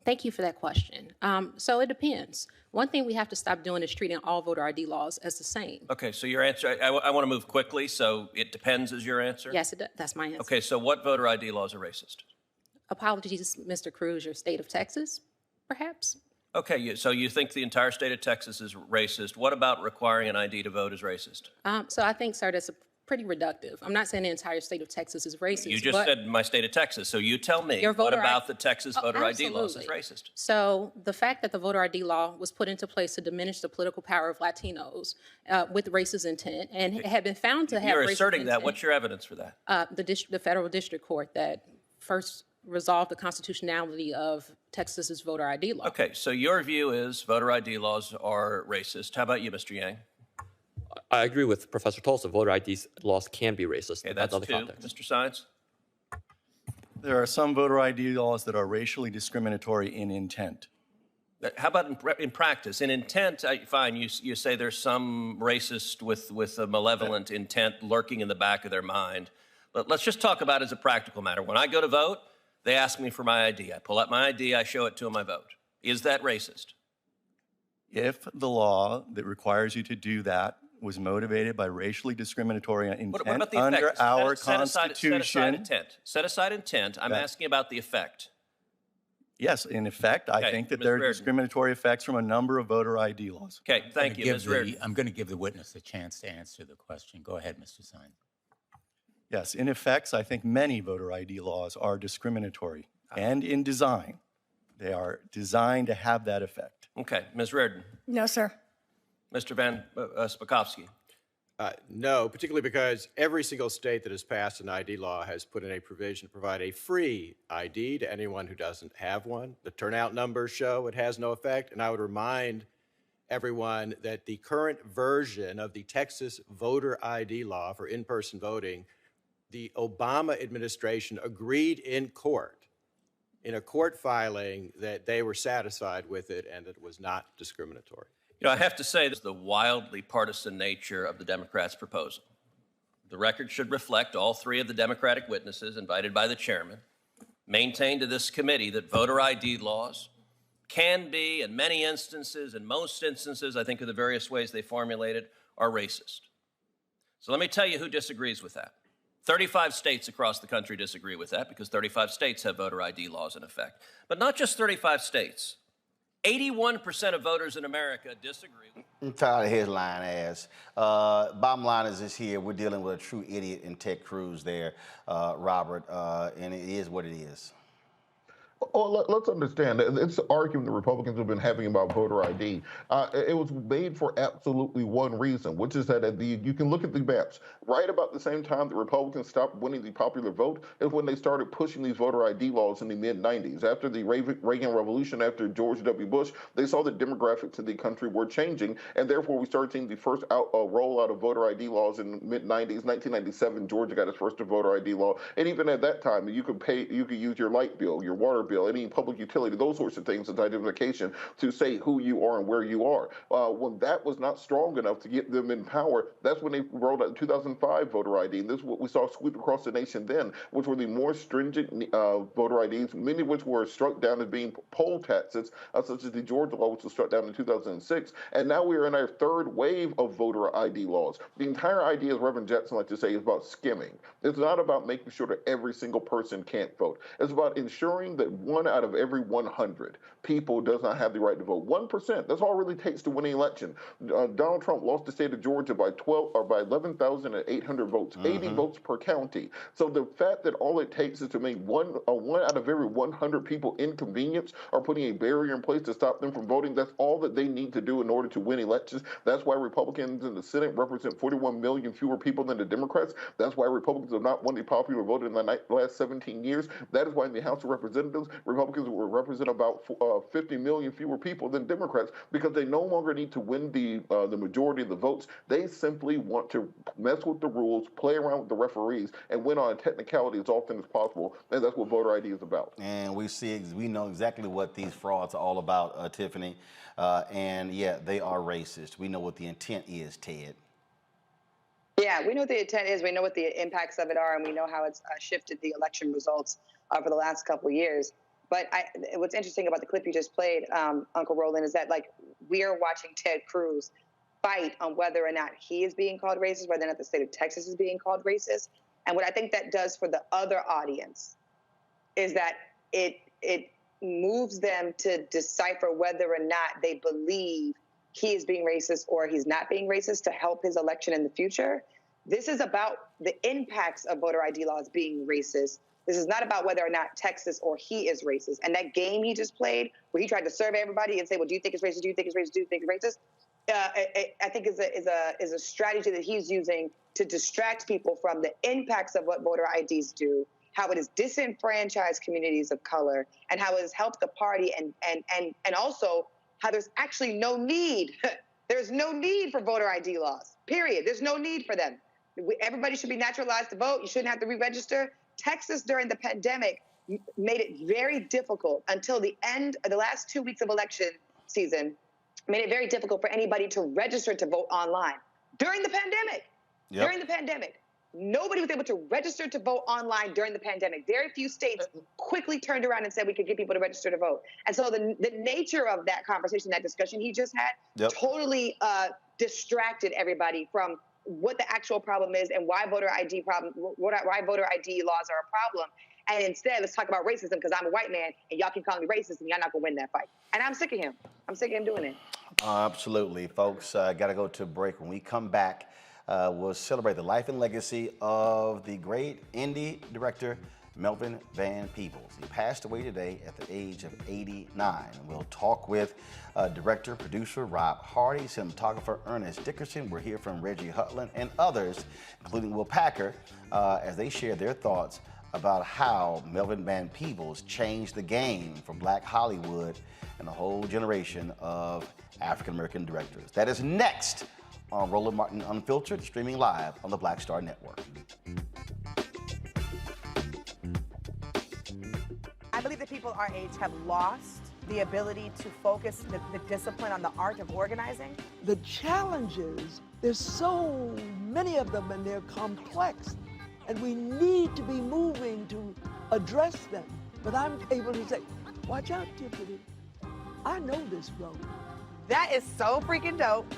Thank you for that question. So it depends. One thing we have to stop doing is treating all voter ID laws as the same. Okay, so your answer, I want to move quickly, so it depends is your answer? Yes, that's my answer. Okay, so what voter ID laws are racist? Apologies, Mr. Cruz, your state of Texas, perhaps? Okay, so you think the entire state of Texas is racist. What about requiring an ID to vote is racist? So I think, sir, that's pretty reductive. I'm not saying the entire state of Texas is racist. You just said my state of Texas, so you tell me what about the Texas voter ID laws is racist? So the fact that the voter ID law was put into place to diminish the political power of Latinos with racist intent and it had been found to have You're racist asserting intent, that. What's your evidence for that? The federal district court that first resolved the constitutionality of Texas's voter ID law. Okay, so your view is voter ID laws are racist. How about you, Mr. Yang? I agree with Professor Tolson. Voter ID laws can be racist. Okay, that's other 2. context. Mr. Science? There are some voter ID laws that are racially discriminatory in intent. How about in practice? In intent, fine, you say there's some racist with a malevolent intent lurking in the back of their mind. But let's just talk about it as a practical matter. When I go to vote, they ask me for my ID. I pull out my ID, I show it to them, I vote. Is that racist? If the law that requires you to do that was motivated by racially discriminatory intent What about the under effect? our Set aside Constitution. intent. Set aside intent. I'm asking about the effect. Yes, in effect, I Okay, think that Ms. there are Reardon. discriminatory effects from a number of voter ID laws. Okay, thank you, Ms. Reardon. I'm going to give the witness a chance to answer the question. Go ahead, Mr. Sine. Yes, in effects, I think many voter ID laws are discriminatory and in design. They are designed to have that effect. Okay, Ms. Reardon. No, sir. Mr. Van Spakovsky. No, particularly because every single state that has passed an ID law has put in a provision to provide a free ID to anyone who doesn't have one. The turnout numbers show it has no effect, and I would remind everyone that the current version of the Texas voter ID law for in-person voting, the Obama administration agreed in court, in a court filing, that they were satisfied with it and that it was not discriminatory. You know, I have to say this, the wildly partisan nature of the Democrats' proposal. The record should reflect all three of the Democratic witnesses invited by the chairman maintained to this committee that voter ID laws can be, in many instances, in most instances, I think of the various ways they formulated, are racist. So let me tell you who disagrees with that. 35 states across the country disagree with that because 35 states have voter ID laws in effect. But not just 35 states. 81% of voters in America disagree. I'm tired of his line ass. Bottom line is this here, we're dealing with a true idiot in Ted Cruz there, Robert, and it is what it is. Well, let's understand. It's the argument the Republicans have been having about voter ID. It was made for absolutely one reason, which is that you can look at the maps. Right about the same time the Republicans stopped winning the popular vote is when they started pushing these voter ID laws in the mid-90s. After the Reagan Revolution, after George W. Bush, they saw the demographics of the country were changing, and therefore we started seeing the first rollout of voter ID laws in the mid-90s. 1997, Georgia got its first voter ID law, and even at that time, you could use your light bill, your water bill, any public utility, those sorts of things as identification to say who you are and where you are. When that was not strong enough to get them in power, that's when they rolled out the 2005 voter ID. And this is what we saw sweep across the nation then, which were the more stringent voter IDs, many of which were struck down as being poll taxes, such as the Georgia law, which was struck down in 2006. And now we are in our third wave of voter ID laws. The entire idea, as Reverend Jetson likes to say, is about skimming. It's not about making sure that every single person can't vote. It's about ensuring that one out of every 100 people does not have the right to vote. 1%, that's all it really takes to win an election. Donald Trump lost the state of Georgia by 11,800 votes, 80 votes per county. So the fact that all it takes is to make one out of every 100 people inconvenienced or putting a barrier in place to stop them from voting, that's all that they need to do in order to win elections. That's why Republicans in the Senate represent 41 million fewer people than the Democrats. That's why Republicans have not won the popular vote in the last 17 years. That is why in the House of Representatives, Republicans will represent about 50 million fewer people than Democrats because they no longer need to win the majority of the votes. They simply want to mess with the rules, play around with the referees, and win on a technicality as often as possible. And that's what voter ID is about. And we know exactly what these frauds are all about, Tiffany. And yeah, they are racist. We know what the intent is, Ted. Yeah, we know what the intent is. We know what the impacts of it are, and we know how it's shifted the election results for the last couple of years. But what's interesting about the clip you just played, Uncle Roland, is that we are watching Ted Cruz fight on whether or not he is being called racist, whether or not the state of Texas is being called racist. And what I think that does for the other audience is that it moves them to decipher whether or not they believe he is being racist or he's not being racist to help his election in the future. This is about the impacts of voter ID laws being racist. This is not about whether or not Texas or he is racist. And that game he just played, where he tried to survey everybody and say, well, do you think it's racist? Do you think it's racist? Do you think it's racist? I think is a strategy that he's using to distract people from the impacts of what voter IDs do, how it has disenfranchised communities of color, and how it has helped the party, and also how there's actually no need. There's no need for voter ID laws, period. There's no need for them. Everybody should be naturalized to vote. You shouldn't have to re-register. Texas during the pandemic made it very difficult until the end of the last 2 weeks of election season, made it very difficult for anybody to register to vote online during the pandemic. Yep. During the pandemic. Nobody was able to register to vote online during the pandemic. Very few states quickly turned around and said we could get people to register to vote. And so the nature of that conversation, that discussion he just had, totally distracted everybody from what the actual problem is and why voter ID why voter ID laws are a problem. And instead, let's talk about racism because I'm a white man and y'all keep calling me racist and y'all not gonna win that fight. And I'm sick of him. I'm sick of him doing it. Absolutely, folks. Got to go to a break. When we come back, we'll celebrate the life and legacy of the great indie director, Melvin Van Peebles. He passed away today at the age of 89. We'll talk with director, producer Rob Hardy, cinematographer Ernest Dickerson. We'll hear from Reggie Hutlin and others, including Will Packer, as they share their thoughts about how Melvin Van Peebles changed the game for Black Hollywood and a whole generation of African-American directors. That is next on Roland Martin Unfiltered, streaming live on the Black Star Network. I believe that people our age have lost the ability to focus the discipline on the art of organizing. The challenges, there's so many of them and they're complex, and we need to be moving to address them. But I'm able to say, watch out, Tiffany. I know this road. That is so freaking dope.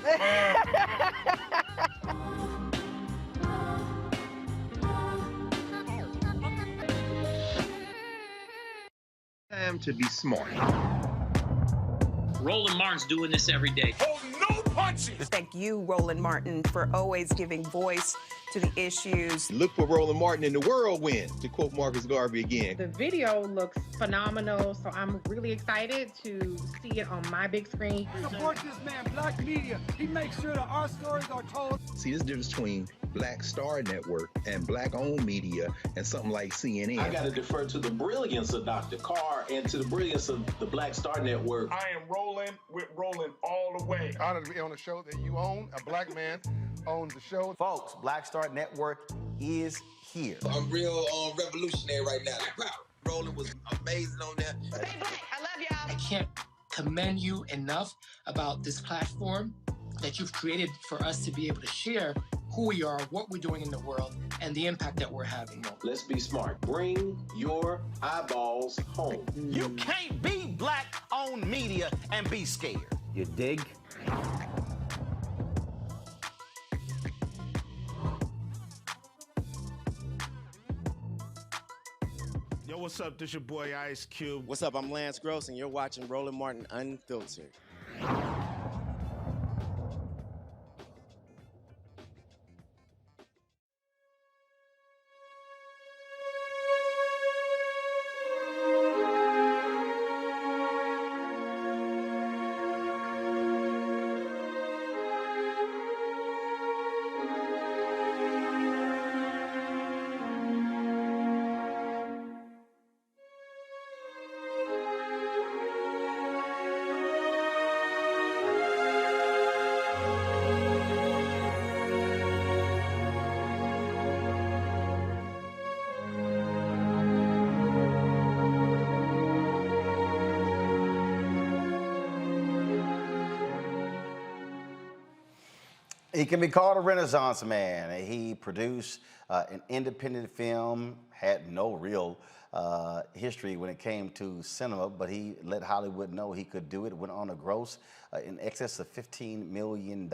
Time to be smart. Roland Martin's doing this every day. Oh, no punches! Thank you, Roland Martin, for always giving voice to the issues. Look for Roland Martin in the whirlwind, to quote Marcus Garvey again. The video looks phenomenal, so I'm really excited to see it on my big screen. Support this man, Black Media. He makes sure that our stories are told. See, this difference between Black Star Network and Black-owned media and something like CNN. I got to defer to the brilliance of Dr. Carr and to the brilliance of the Black Star Network. I am rolling with Roland all the way. Honored to be on a show that you own. A Black man owns the show. Folks, Black Star Network is here. I'm real revolutionary right now. Roland was amazing on there. Stay Black. I love y'all. I can't commend you enough about this platform that you've created for us to be able to share who we are, what we're doing in the world, and the impact that we're having. Let's be smart. Bring your eyeballs home. You can't be Black-owned media and be scared. You dig? Yo, what's up? This your boy Ice Cube. What's up? I'm Lance Gross, and you're watching Roland Martin Unfiltered. He can be called a Renaissance man. He produced an independent film, had no real history when it came to cinema, but he let Hollywood know he could do it. Went on a gross in excess of $15 million.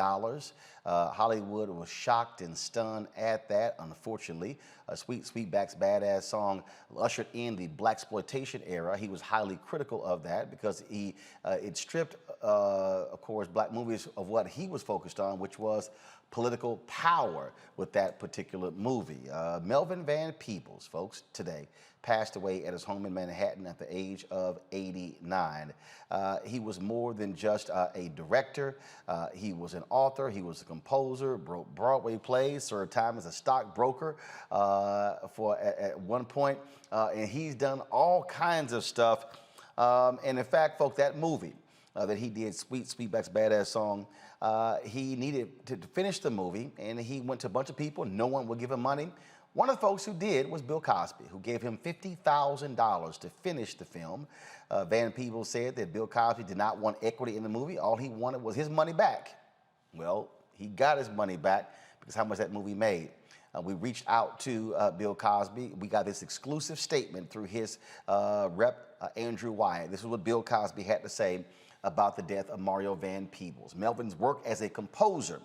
Hollywood was shocked and stunned at that. Unfortunately, Sweetback's Badass song ushered in the blaxploitation era. He was highly critical of that because it stripped, of course, black movies of what he was focused on, which was political power with that particular movie. Melvin Van Peebles, folks, today passed away at his home in Manhattan at the age of 89. He was more than just a director. He was an author. He was a composer, wrote Broadway plays, served time as a stockbroker at one point, and he's done all kinds of stuff. And in fact, folks, that movie that he did, Sweetback's Badass Song, he needed to finish the movie, and he went to a bunch of people. No one would give him money. One of the folks who did was Bill Cosby, who gave him $50,000 to finish the film. Van Peebles said that Bill Cosby did not want equity in the movie. All he wanted was his money back. Well, he got his money back because how much that movie made. We reached out to Bill Cosby. We got this exclusive statement through his rep, Andrew Wyatt. This is what Bill Cosby had to say about the death of Mario Van Peebles. Melvin's work as a composer,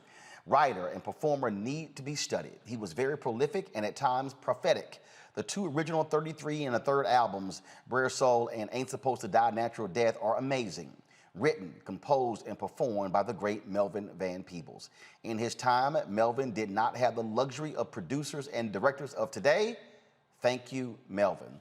writer, and performer need to be studied. He was very prolific and at times prophetic. The two original 33 and a third albums, Rare Soul and Ain't Supposed to Die Natural Death, are amazing. Written, composed, and performed by the great Melvin Van Peebles. In his time, Melvin did not have the luxury of producers and directors of today. Thank you, Melvin.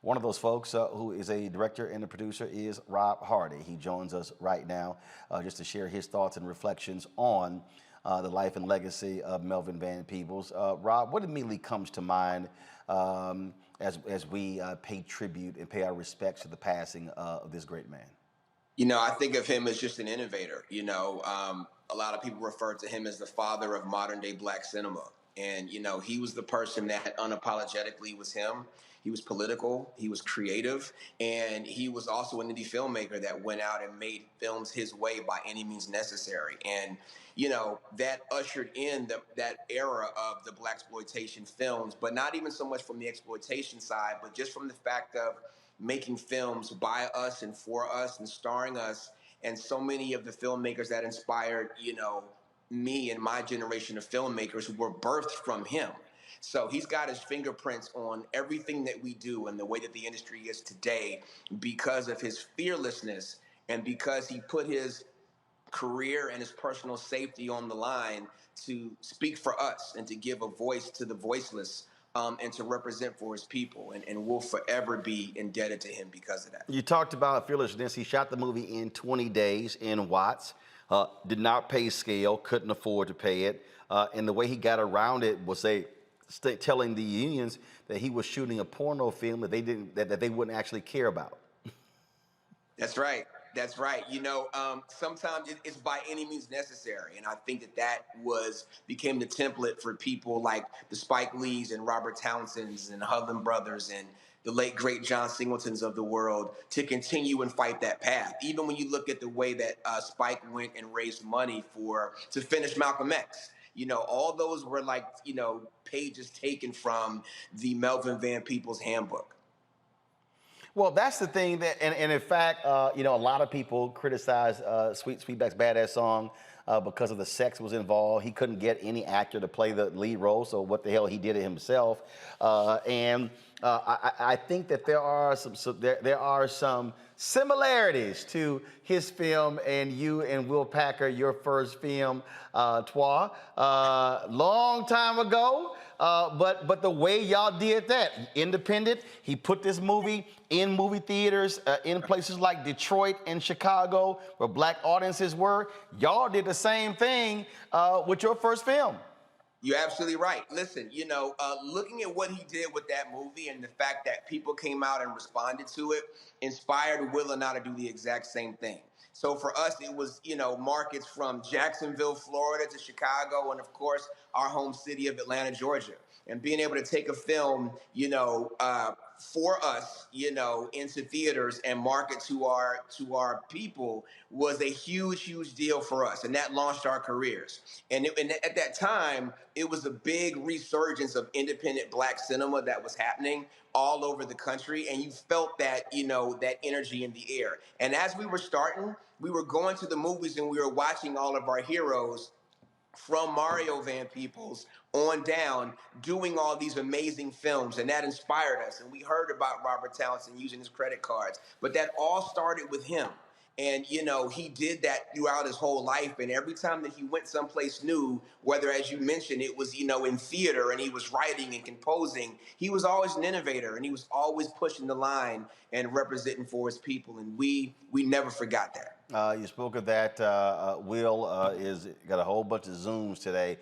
One of those folks who is a director and a producer is Rob Hardy. He joins us right now just to share his thoughts and reflections on the life and legacy of Melvin Van Peebles. Rob, what immediately comes to mind as we pay tribute and pay our respects to the passing of this great man? You know, I think of him as just an innovator. You know, a lot of people refer to him as the father of modern day Black cinema. And, you know, he was the person that unapologetically was him. He was political, he was creative, and he was also an indie filmmaker that went out and made films his way by any means necessary. And, you know, that ushered in that era of the Blaxploitation films, but not even so much from the exploitation side, but just from the fact of making films by us and for us and starring us. And so many of the filmmakers that inspired, you know, me and my generation of filmmakers were birthed from him. So he's got his fingerprints on everything that we do and the way that the industry is today because of his fearlessness and because he put his career and his personal safety on the line to speak for us and to give a voice to the voiceless and to represent for his people. And we'll forever be indebted to him because of that. You talked about fearlessness. He shot the movie in 20 days in Watts. Did not pay scale, couldn't afford to pay it. And the way he got around it was telling the unions that he was shooting a porno film that they wouldn't actually care about. That's right. That's right. You know, sometimes it's by any means necessary. And I think that became the template for people like the Spike Lees and Robert Townsends and Hutlin brothers and the late, great John Singletons of the world to continue and fight that path. Even when you look at the way that Spike went and raised money to finish Malcolm X. You know, all those were like, you know, pages taken from the Melvin Van Peebles handbook. Well, that's the thing and in fact, you know, a lot of people criticize Sweetback's Badass Song because of the sex was involved. He couldn't get any actor to play the lead role, so what the hell, he did it himself. I think that there are some similarities to his film and you and Will Packer, your first film, Trois, long time ago. But the way y'all did that, independent, he put this movie in movie theaters in places like Detroit and Chicago where Black audiences were. Y'all did the same thing with your first film. You're absolutely right. Listen, you know, looking at what he did with that movie and the fact that people came out and responded to it inspired Will and I to do the exact same thing. So for us, it was, you know, markets from Jacksonville, Florida to Chicago, and of course, our home city of Atlanta, Georgia. And being able to take a film, you know, for us, you know, into theaters and market to our people was a huge, huge deal for us. And that launched our careers. And at that time, it was a big resurgence of independent Black cinema that was happening all over the country. And you felt that, you know, that energy in the air. And as we were starting, we were going to the movies and we were watching all of our heroes from Mario Van Peebles on down doing all these amazing films, and that inspired us. And we heard about Robert Townsend using his credit cards, but that all started with him. And, you know, he did that throughout his whole life. And every time that he went someplace new, whether, as you mentioned, it was, you know, in theater and he was writing and composing, he was always an innovator and he was always pushing the line and representing for his people. And we never forgot that. You spoke of that. Will is got a whole bunch of Zooms today.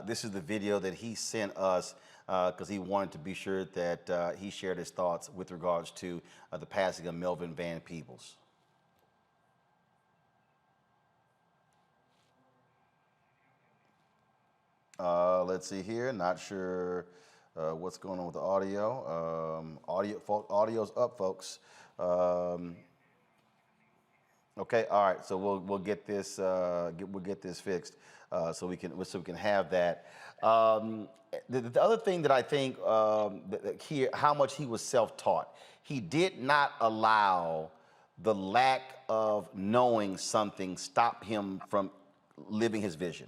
This is the video that he sent us because he wanted to be sure that he shared his thoughts with regards to the passing of Melvin Van Peebles. Let's see here. Not sure what's going on with the audio. Audio's up, folks. Okay, all right. So we'll get this we'll get this fixed so we can have that. The other thing that I think here, how much he was self-taught. He did not allow the lack of knowing something stop him from living his vision.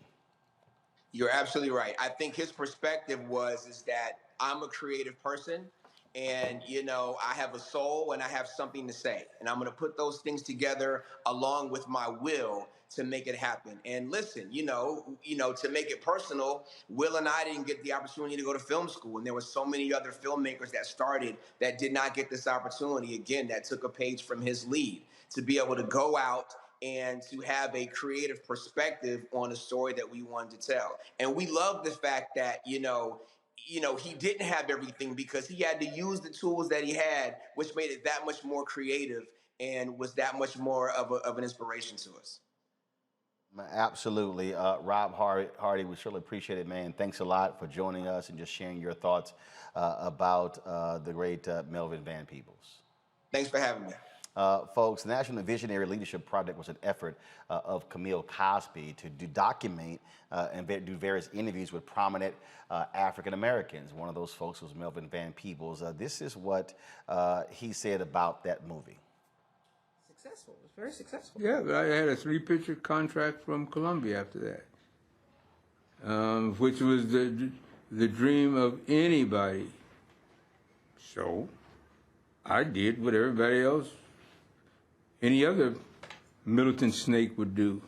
You're absolutely right. I think his perspective is that I'm a creative person, and I have a soul and I have something to say, and I'm going to put those things together along with my will to make it happen. And listen, to make it personal, Will and I didn't get the opportunity to go to film school, and there were so many other filmmakers that started that did not get this opportunity. Again, that took a page from his lead to be able to go out and to have a creative perspective on a story that we wanted to tell. And we love the fact that, he didn't have everything because he had to use the tools that he had, which made it that much more creative and was that much more of an inspiration to us. Absolutely. Rob Hardy, we certainly appreciate it, man. Thanks a lot for joining us and just sharing your thoughts about the great Melvin Van Peebles. Thanks for having me. Folks, the National Visionary Leadership Project was an effort of Camille Cosby to document and do various interviews with prominent African Americans. One of those folks was Melvin Van Peebles. This is what he said about that movie. Successful. It was very successful. Yeah, but I had a 3-picture contract from Columbia after that, which was the dream of anybody. So I did what everybody else, any other militant snake would do.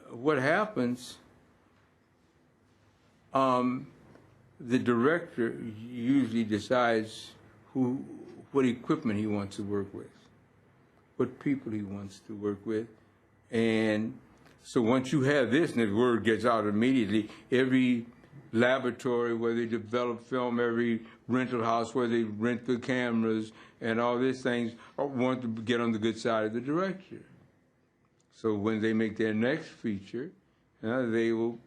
What happens, the director usually decides what equipment he wants to work with, what people he wants to work with. And so once you have this, and the word gets out immediately, every laboratory where they develop film, every rental house where they rent the cameras and all these things want to get on the good side of the director. So when they make their next feature, they will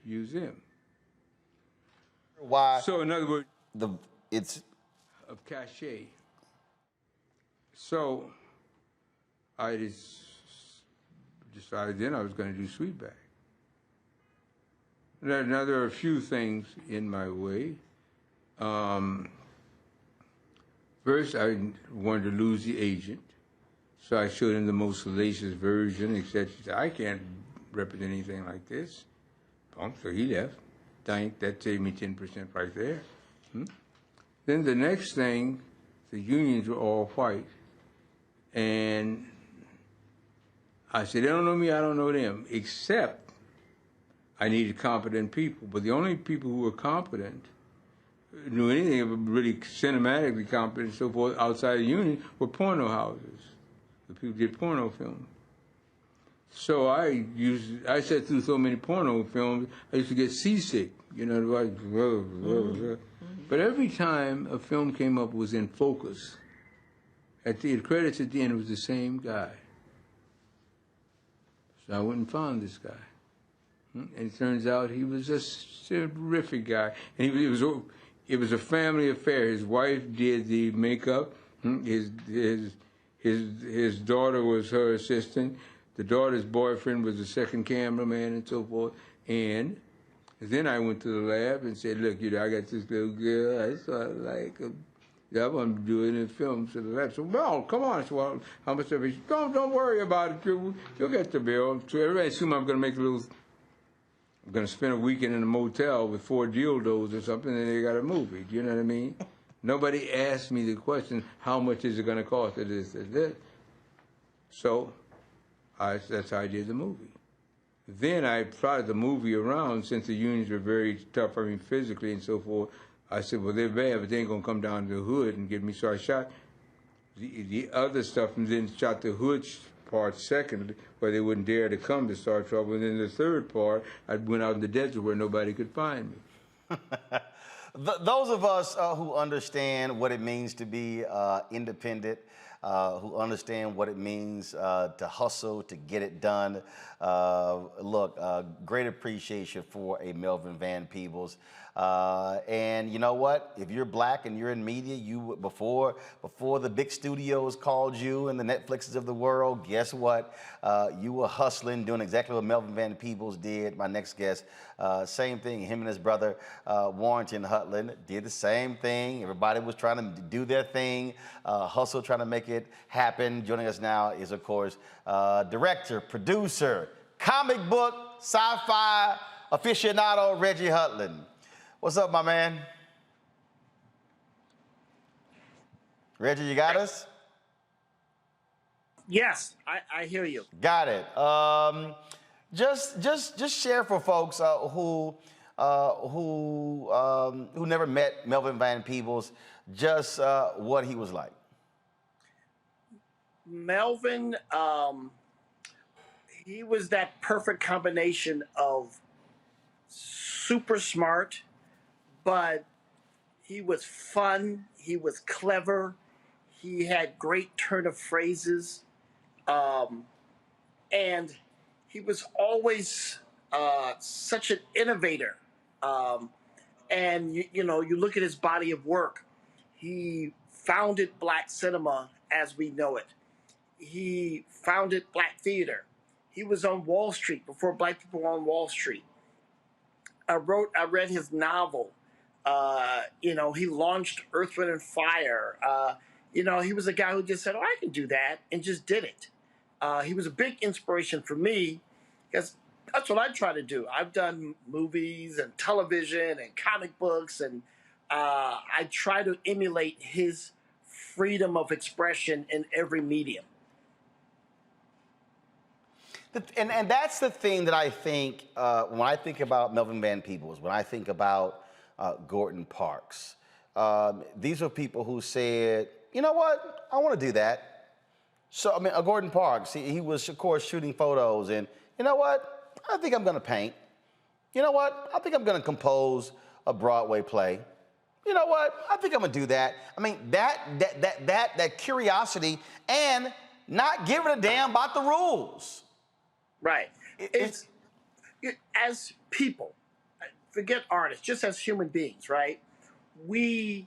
use him. Why? So in other words, it's of cachet. So I decided then I was going to do Sweetback. Now there are a few things in my way. First, I wanted to lose the agent, so I showed him the most salacious version, except he said, I can't represent anything like this. So he left. That saved me 10% right there. Then the next thing, the unions were all white. And I said, they don't know me, I don't know them, except I needed competent people. But the only people who were competent, knew anything of really cinematically competent and so forth outside the union were porno houses. The people did porno films. So I sat through so many porno films, I used to get seasick, But every time a film came up, it was in focus. At the credits at the end, it was the same guy. So I went and found this guy. And it turns out he was a terrific guy. And it was a family affair. His wife did the makeup. His daughter was her assistant. The daughter's boyfriend was the second cameraman and so forth. And then I went to the lab and said, look, I got this little girl. I sort of like her. I want to do it in film. So the lab said, well, come on. So how much of it? Don't worry about it. You'll get the bill. So everybody assumed I'm going to spend a weekend in a motel with 4 dildos or something, and they got a movie. Do you know what I mean? Nobody asked me the question, how much is it going to cost to this, this? So that's how I did the movie. Then I plotted the movie around, since the unions were very tough, physically and so forth. I said, well, they're bad, but they ain't going to come down to the hood and get me. So I shot the other stuff and then shot the hood part second, where they wouldn't dare to come to start trouble. And then the third part, I went out in the desert where nobody could find me. Those of us who understand what it means to be independent, who understand what it means to hustle, to get it done. Look, great appreciation for a Melvin Van Peebles. And you know what? If you're black and you're in media, you before the big studios called you and the Netflixes of the world, guess what? You were hustling, doing exactly what Melvin Van Peebles did. My next guest, same thing. Him and his brother, Warrington Hutlin, did the same thing. Everybody was trying to do their thing, hustle, trying to make it happen. Joining us now is, of course, director, producer, comic book, sci-fi aficionado, Reggie Hutlin. What's up, my man? Reggie, you got us? Yes, I hear you. Got it. Just share for folks who never met Melvin Van Peebles, just what he was like. Melvin, he was that perfect combination of super smart, but he was fun, he was clever, he had great turn of phrases, and he was always such an innovator. And you know, you look at his body of work. He founded Black cinema as we know it. He founded Black theater. He was on Wall Street before Black people were on Wall Street. I read his novel. You know, he launched Earth, Wind, and Fire. You know, he was a guy who just said, "Oh, I can do that," and just did it. He was a big inspiration for me because that's what I try to do. I've done movies and television and comic books, and I try to emulate his freedom of expression in every medium. And that's the thing that I think, when I think about Melvin Van Peebles, when I think about Gordon Parks, these were people who said, you know what, I want to do that. So, I mean, Gordon Parks, he was, of course, shooting photos, and you know what, I think I'm going to paint. You know what, I think I'm going to compose a Broadway play. You know what, I think I'm going to do that. I mean, that curiosity and not giving a damn about the rules. Right. It's as people, forget artists, just as human beings, right? When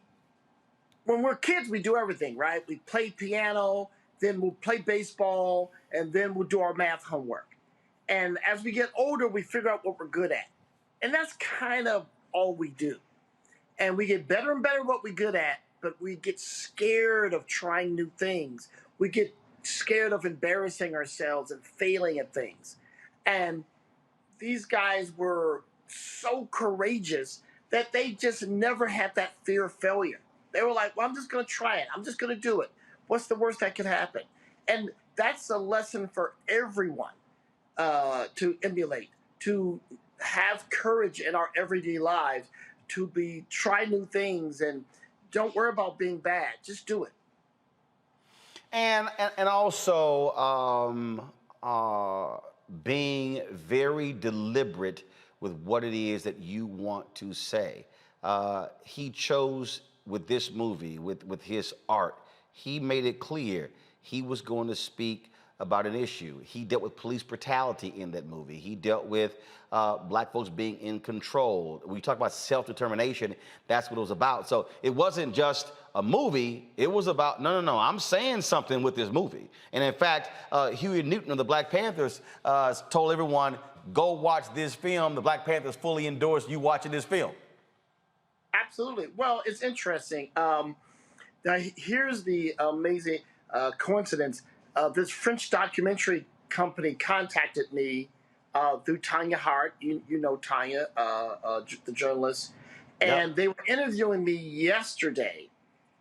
we're kids, we do everything, right? We play piano, then we'll play baseball, and then we'll do our math homework. And as we get older, we figure out what we're good at. And that's kind of all we do. And we get better and better at what we're good at, but we get scared of trying new things. We get scared of embarrassing ourselves and failing at things. And these guys were so courageous that they just never had that fear of failure. They were like, well, I'm just going to try it. I'm just going to do it. What's the worst that could happen? And that's a lesson for everyone to emulate, to have courage in our everyday lives, to try new things, and don't worry about being bad. Just do it. And also being very deliberate with what it is that you want to say. He chose with this movie, with his art, he made it clear he was going to speak about an issue. He dealt with police brutality in that movie. He dealt with black folks being in control. When you talk about self-determination, that's what it was about. So it wasn't just a movie. It was about, no, I'm saying something with this movie. And in fact, Huey Newton of the Black Panthers told everyone, go watch this film. The Black Panthers fully endorse you watching this film. Absolutely. Well, it's interesting. Now, here's the amazing coincidence. This French documentary company contacted me through Tanya Hart. You know Tanya, the journalist. And They were interviewing me yesterday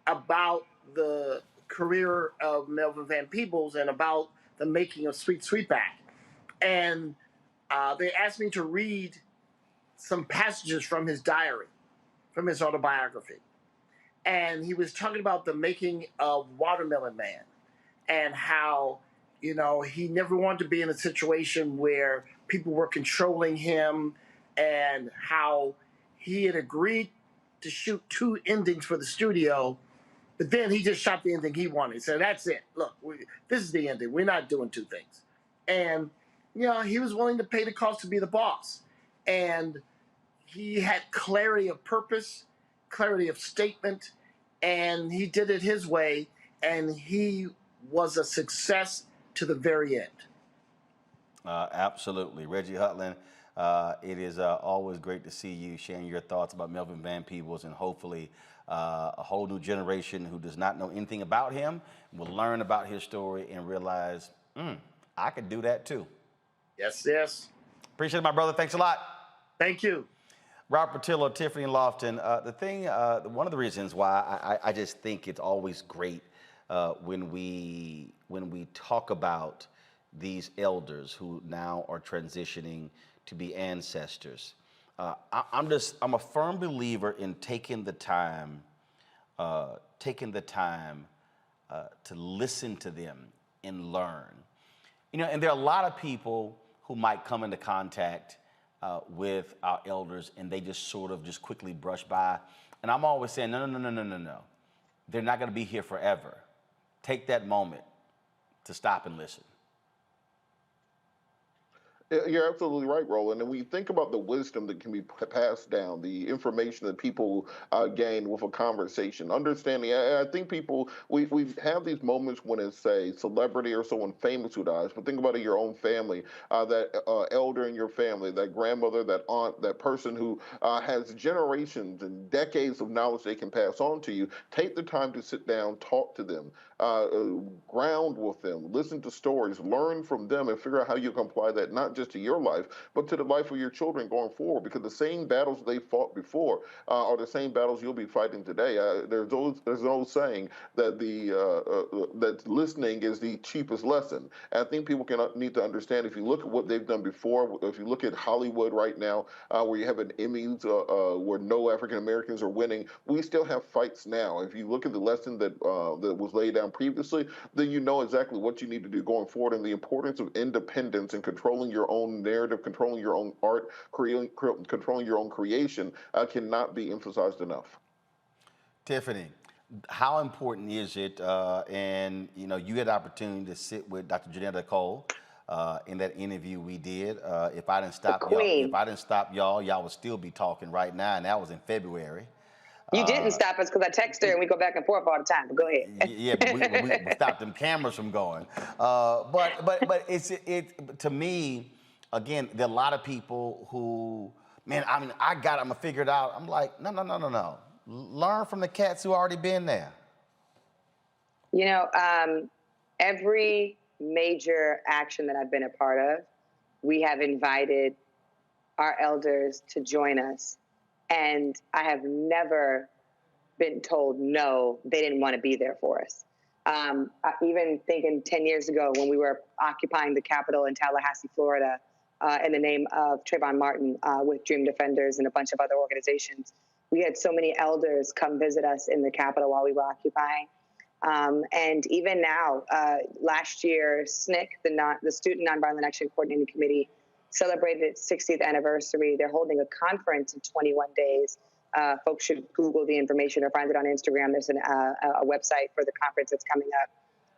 about the career of Melvin Van Peebles and about the making of Sweet Sweetback. And they asked me to read some passages from his diary, from his autobiography. And he was talking about the making of Watermelon Man and how, you know, he never wanted to be in a situation where people were controlling him, and how he had agreed to shoot 2 endings for the studio But then he just shot the ending he wanted. He said, that's it. Look, this is the ending. We're not doing two things. And, you know, he was willing to pay the cost to be the boss. And he had clarity of purpose, clarity of statement, and he did it his way. And he was a success to the very end. Absolutely. Reggie Hutlin, it is always great to see you sharing your thoughts about Melvin Van Peebles, and hopefully a whole new generation who does not know anything about him will learn about his story and realize, I could do that too. Yes, yes. Appreciate it, my brother. Thanks a lot. Thank you. Robert Patillo, Tiffany Lofton. One of the reasons why I just think it's always great when we talk about these elders who now are transitioning to be ancestors. I'm a firm believer in taking the time to listen to them and learn. You know, and there are a lot of people who might come into contact with our elders and they just sort of just quickly brush by. And I'm always saying, no. They're not going to be here forever. Take that moment to stop and listen. You're absolutely right, Roland. And when you think about the wisdom that can be passed down, the information that people gain with a conversation, understanding, I think people, we have these moments when it's a celebrity or someone famous who dies, but think about it in your own family, that elder in your family, that grandmother, that aunt, that person who has generations and decades of knowledge they can pass on to you. Take the time to sit down, talk to them, ground with them, listen to stories, learn from them, and figure out how you can apply that not just to your life, but to the life of your children going forward. Because the same battles they fought before are the same battles you'll be fighting today. There's an old saying that that listening is the cheapest lesson. And I think people need to understand, if you look at what they've done before, if you look at Hollywood right now, where you have an Emmys where no African Americans are winning, we still have fights now. If you look at the lesson that was laid down previously, then you know exactly what you need to do going forward, and the importance of independence and controlling your own narrative, controlling your own art, controlling your own creation cannot be emphasized enough. Tiffany, how important is it, and you know, you had the opportunity to sit with Dr. Janetta Cole in that interview we did. If I didn't stop y'all, y'all would still be talking right now, and that was in February. You didn't stop us because I text her and we go back and forth all the time. But go ahead. Yeah, but we stopped them cameras from going. But it to me, again, there are a lot of people who, man, I mean, I'm gonna figure it out. I'm like, no. Learn from the cats who already been there. You know, every major action that I've been a part of, we have invited our elders to join us. And I have never been told, no, they didn't want to be there for us. Even thinking 10 years ago when we were occupying the Capitol in Tallahassee, Florida, in the name of Trayvon Martin with Dream Defenders and a bunch of other organizations, we had so many elders come visit us in the Capitol while we were occupying. And even now, last year, SNCC, the Student Nonviolent Action Coordinating Committee, celebrated its 60th anniversary. They're holding a conference in 21 days. Folks should Google the information or find it on Instagram. There's a website for the conference that's coming up.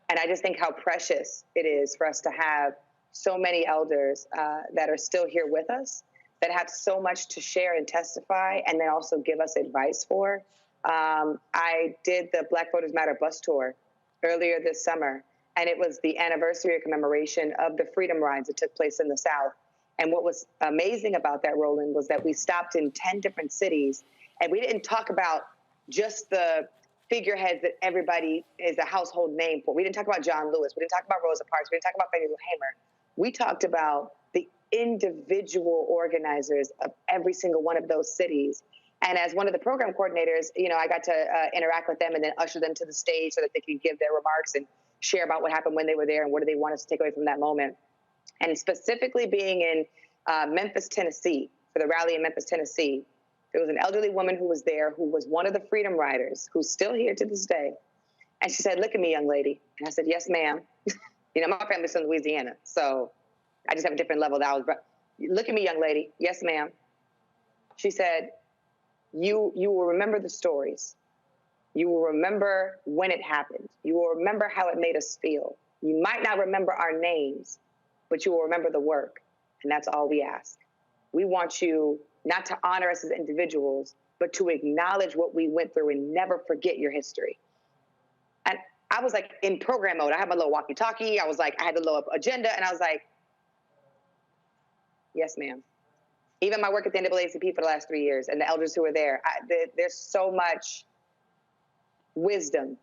And I just think how precious it is for us to have so many elders that are still here with us, that have so much to share and testify, and then also give us advice for. I did the Black Voters Matter bus tour earlier this summer, and it was the anniversary or commemoration of the freedom rides that took place in the South. And what was amazing about that, Roland, was that we stopped in 10 different cities, and we didn't talk about just the figureheads that everybody is a household name for. We didn't talk about John Lewis. We didn't talk about Rosa Parks. We didn't talk about Fannie Lou Hamer. We talked about the individual organizers of every single one of those cities. And as one of the program coordinators, you know, I got to interact with them and then usher them to the stage so that they could give their remarks and share about what happened when they were there and what do they want us to take away from that moment. And specifically being in Memphis, Tennessee, for the rally in Memphis, Tennessee, there was an elderly woman who was there who was one of the Freedom Riders, who's still here to this day. And she said, "Look at me, young lady." And I said, "Yes, ma'am." You know, my family's from Louisiana, so I just have a different level that I was. "Look at me, young lady." "Yes, ma'am." She said, you will remember the stories, You will remember when it happened. You will remember how it made us feel. You might not remember our names, but you will remember the work. And that's all we ask. We want you not to honor us as individuals, but to acknowledge what we went through and never forget your history. And I was like in program mode. I had my little walkie-talkie. I was like, I had the little agenda, and I was like, yes, ma'am. Even my work at the NAACP for the last 3 years and the elders who were there, there's so much wisdom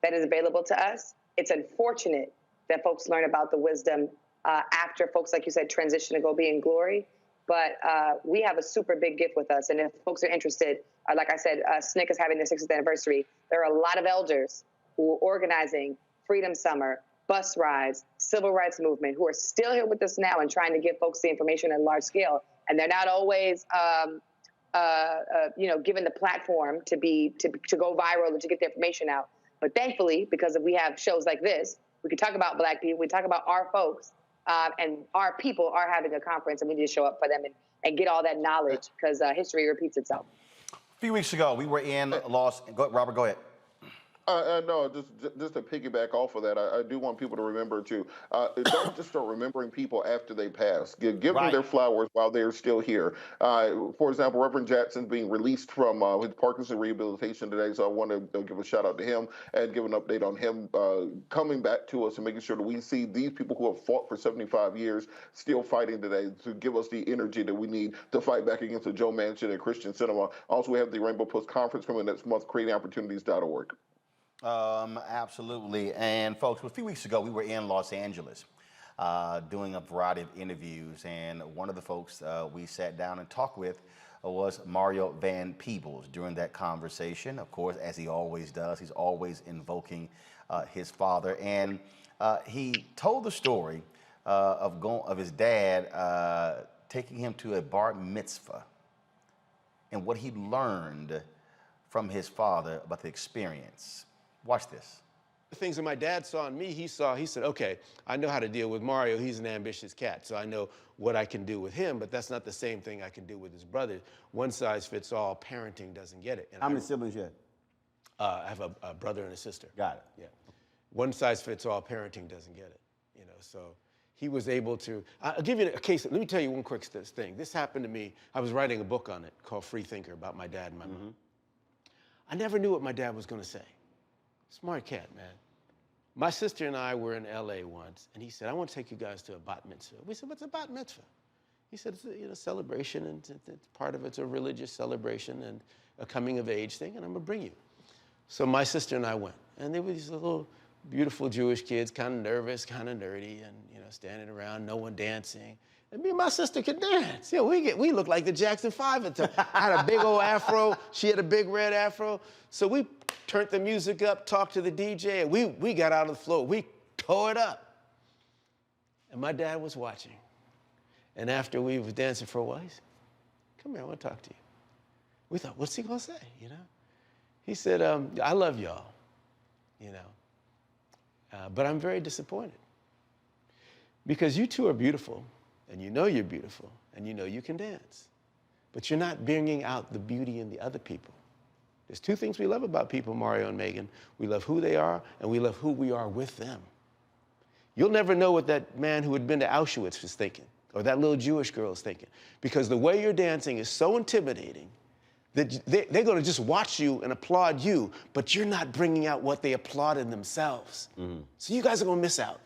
that is available to us. It's unfortunate that folks learn about the wisdom after folks, like you said, transition to go be in glory. But we have a super big gift with us. And if folks are interested, like I said, SNCC is having their 60th anniversary. There are a lot of elders who are organizing Freedom Summer, bus rides, civil rights movement, who are still here with us now and trying to give folks the information at a large scale. And they're not always, given the platform to go viral and to get the information out. But thankfully, because we have shows like this, we can talk about Black people, we talk about our folks, and our people are having a conference, and we need to show up for them and get all that knowledge, because history repeats itself. A few weeks ago, we were in Robert, go ahead. No, just to piggyback off of that, I do want people to remember to don't just start remembering people after they pass. Give them their flowers while they're still here. For example, Reverend Jackson's being released from his Parkinson rehabilitation today, so I want to give a shout out to him and give an update on him coming back to us and making sure that we see these people who have fought for 75 years still fighting today to give us the energy that we need to fight back against the Joe Manchin and Christian cinema. Also, we have the Rainbow Push Conference coming next month, creatingopportunities.org. Absolutely. And folks, a few weeks ago, we were in Los Angeles doing a variety of interviews. And one of the folks we sat down and talked with was Mario Van Peebles. During that conversation, of course, as he always does, he's always invoking his father. And he told the story of his dad taking him to a bar mitzvah and what he learned from his father about the experience. Watch this. The things that my dad saw in me, he said, okay, I know how to deal with Mario. He's an ambitious cat, so I know what I can do with him, but that's not the same thing I can do with his brother. One size fits all. Parenting doesn't get it. And how many siblings you have? I have a brother and a sister. Got it. Yeah. One size fits all. Parenting doesn't get it. So he was able to. I'll give you a case. Let me tell you one quick thing. This happened to me. I was writing a book on it called Free Thinker about my dad and my mom. I never knew what my dad was going to say. Smart cat, man. My sister and I were in LA once, and he said, I want to take you guys to a bat mitzvah. We said, what's a bat mitzvah? He said, it's a celebration, and part of it's a religious celebration and a coming of age thing, and I'm going to bring you. So my sister and I went, and they were these little beautiful Jewish kids, kind of nervous, kind of nerdy, and standing around, no one dancing. And me and my sister could dance. We looked like the Jackson 5 at the time. I had a big old afro. She had a big red afro. So we turned the music up, talked to the DJ, and we got out of the floor. We tore it up. And my dad was watching. And after we were dancing for a while, he said, come here, I want to talk to you. We thought, what's he going to say, He said, I love y'all, but I'm very disappointed. Because you two are beautiful. And you're beautiful, and you can dance. But you're not bringing out the beauty in the other people. There's two things we love about people, Mario and Megan. We love who they are, and we love who we are with them. You'll never know what that man who had been to Auschwitz was thinking, or that little Jewish girl is thinking. Because the way you're dancing is so intimidating that they're going to just watch you and applaud you, but you're not bringing out what they applaud in themselves. So you guys are going to miss out,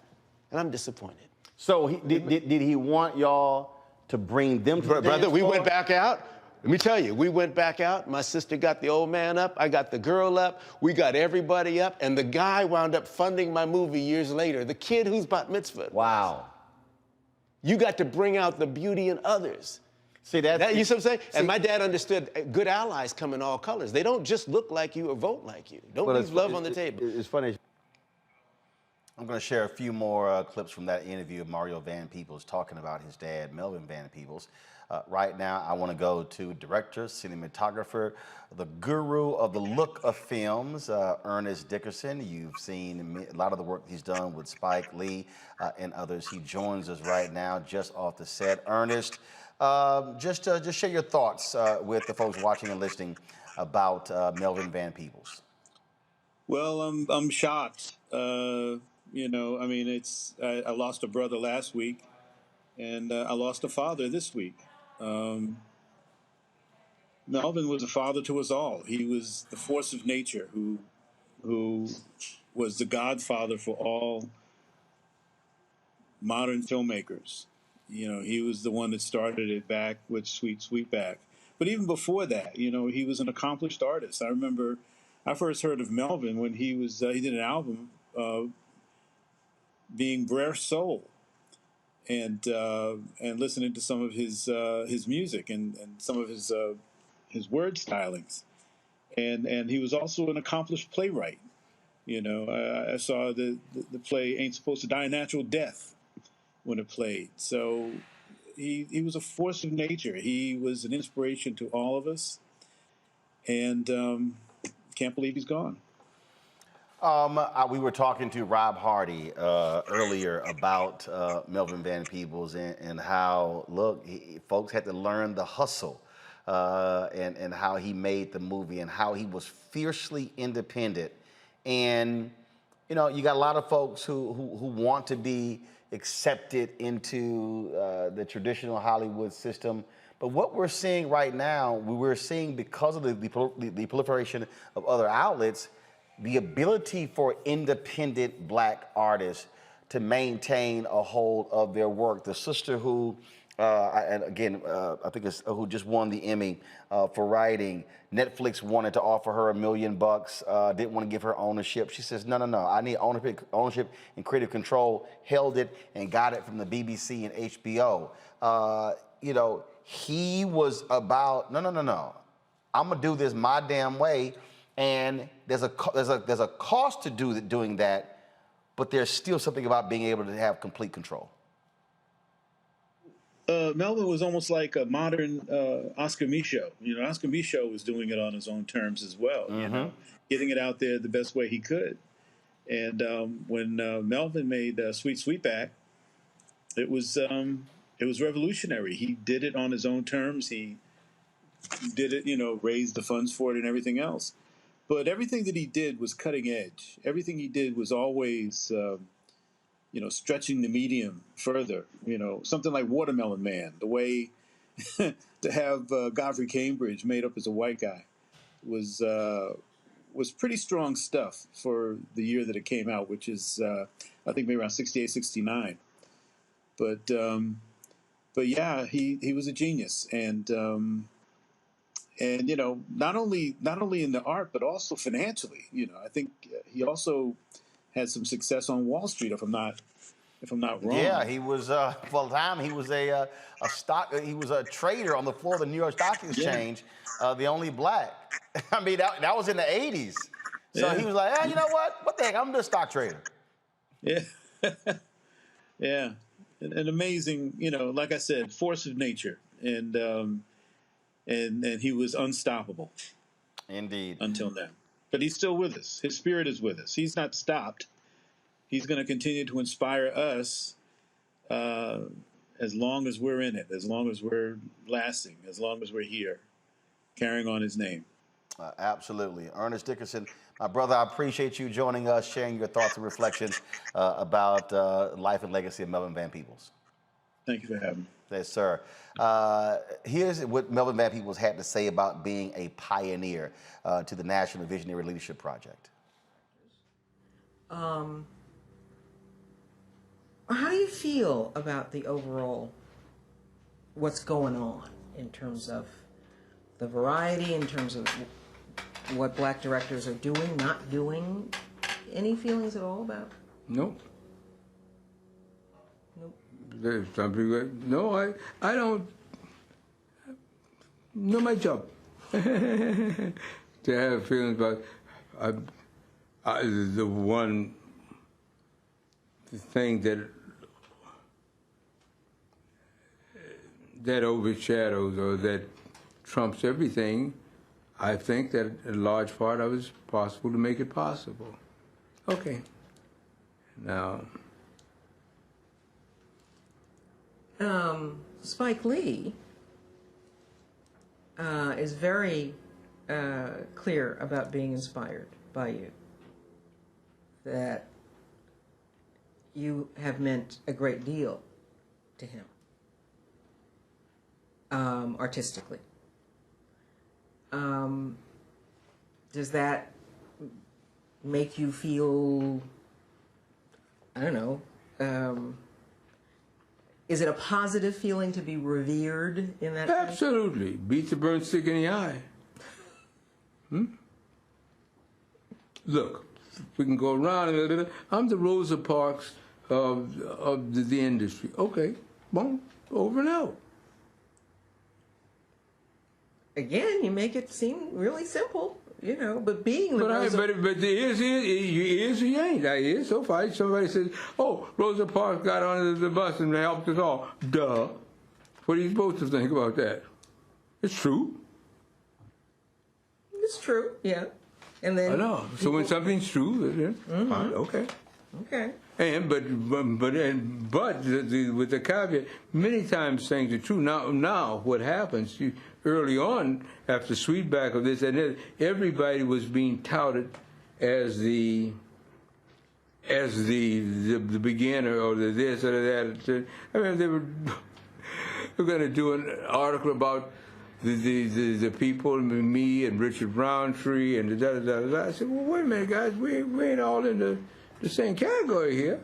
and I'm disappointed. So did he want y'all to bring them to the Brother, dance we floor? went back out. Let me tell you, we went back out. My sister got the old man up. I got the girl up. We got everybody up. And the guy wound up funding my movie years later, the kid who's bat mitzvah. Wow. You got to bring out the beauty in others. See, you see what I'm saying? And my dad understood good allies come in all colors. They don't just look like you or vote like you. Don't leave love on the table. It's funny. I'm going to share a few more clips from that interview of Mario Van Peebles talking about his dad, Melvin Van Peebles. Right now, I want to go to director, cinematographer, the guru of the look of films, Ernest Dickerson. You've seen a lot of the work he's done with Spike Lee and others. He joins us right now just off the set. Ernest, just share your thoughts with the folks watching and listening about Melvin Van Peebles. Well, I'm shocked. You know, I mean, I lost a brother last week, and I lost a father this week. Melvin was a father to us all. He was the force of nature who was the godfather for all modern filmmakers. You know, he was the one that started it back with Sweet Sweetback. But even before that, you know, he was an accomplished artist. I remember I first heard of Melvin when he did an album being Brer Soul, and listening to some of his music and some of his word stylings, and he was also an accomplished playwright. You know, I saw the play Ain't Supposed to Die a Natural Death when it played. So he was a force of nature. He was an inspiration to all of us, and can't believe he's gone. We were talking to Rob Hardy earlier about Melvin Van Peebles and how, look, folks had to learn the hustle and how he made the movie and how he was fiercely independent. And, you know, you got a lot of folks who want to be accepted into the traditional Hollywood system. But what we're seeing right now, we're seeing because of the proliferation of other outlets, the ability for independent Black artists to maintain a hold of their work. The sister who, and again, I think it's who just won the Emmy for writing, Netflix wanted to offer her $1 million, didn't want to give her ownership. She says, no, I need ownership and creative control, held it and got it from the BBC and HBO. You know, he was about, no, I'm gonna do this my damn way. And there's a cost to doing that, but there's still something about being able to have complete control. Melvin was almost like a modern Oscar Micheaux. You know, Oscar Micheaux was doing it on his own terms as well. Mm-hmm. You know, getting it out there the best way he could. And when Melvin made Sweet Sweetback, it was revolutionary. He did it on his own terms. He did it, you know, raised the funds for it and everything else. But everything that he did was cutting edge. Everything he did was always, you know, stretching the medium further. You know, something like Watermelon Man, the way to have Godfrey Cambridge made up as a white guy was pretty strong stuff for the year that it came out, which is, I think, maybe around 68, 69. But yeah, he was a genius. And you know, not only in the art, but also financially. You know, I think he also had some success on Wall Street, if I'm not wrong. Yeah, he was for a time he was a trader on the floor of the New York Stock Exchange, the only Black. I mean, that was in the '80s. So he was like, you know what the heck? I'm just a stock trader. Yeah, yeah, an amazing, you know, like I said, force of nature, and he was unstoppable. Indeed. Until now. But he's still with us. His spirit is with us. He's not stopped. He's going to continue to inspire us as long as we're in it, as long as we're lasting, as long as we're here, carrying on his name. Absolutely. Ernest Dickerson, my brother, I appreciate you joining us, sharing your thoughts and reflections about life and legacy of Melvin Van Peebles. Thank you for having me. Yes, sir. Here's what Melvin Van Peebles had to say about being a pioneer to the National Visionary Leadership Project. How do you feel about the overall, what's going on in terms of the variety, in terms of what Black directors are doing, not doing? Any feelings at all about? Nope. Nope. There's something like, no, I don't know my job. To have feelings about, the one thing that overshadows or that trumps everything, I think that a large part of it is possible to make it possible. Okay. Now, Spike Lee is very clear about being inspired by you. that you have meant a great deal to him, artistically. Does that make you feel, I don't know, is it a positive feeling to be revered in that sense? Absolutely. Beats a burnt stick in the eye. Look, we can go around a little. I'm the Rosa Parks of the industry. Okay, boom, over and out. Again, you make it seem really simple, you know, but being the But Rosa... but the is he ain't. I is so far. Somebody says, "Oh, Rosa Parks got on the bus and they helped us all." Duh. What are you supposed to think about that? It's true. It's true, yeah. And then I know. So when something's true, fine, okay. Okay. And but with the caveat, many times things are true. Now what happens? Early on, after Sweetback of this and that, everybody was being touted as the beginner or the this or that. I mean, they were going to do an article about the people, me and Richard Roundtree and da-da-da-da. I said, well, wait a minute, guys, we ain't all in the same category here.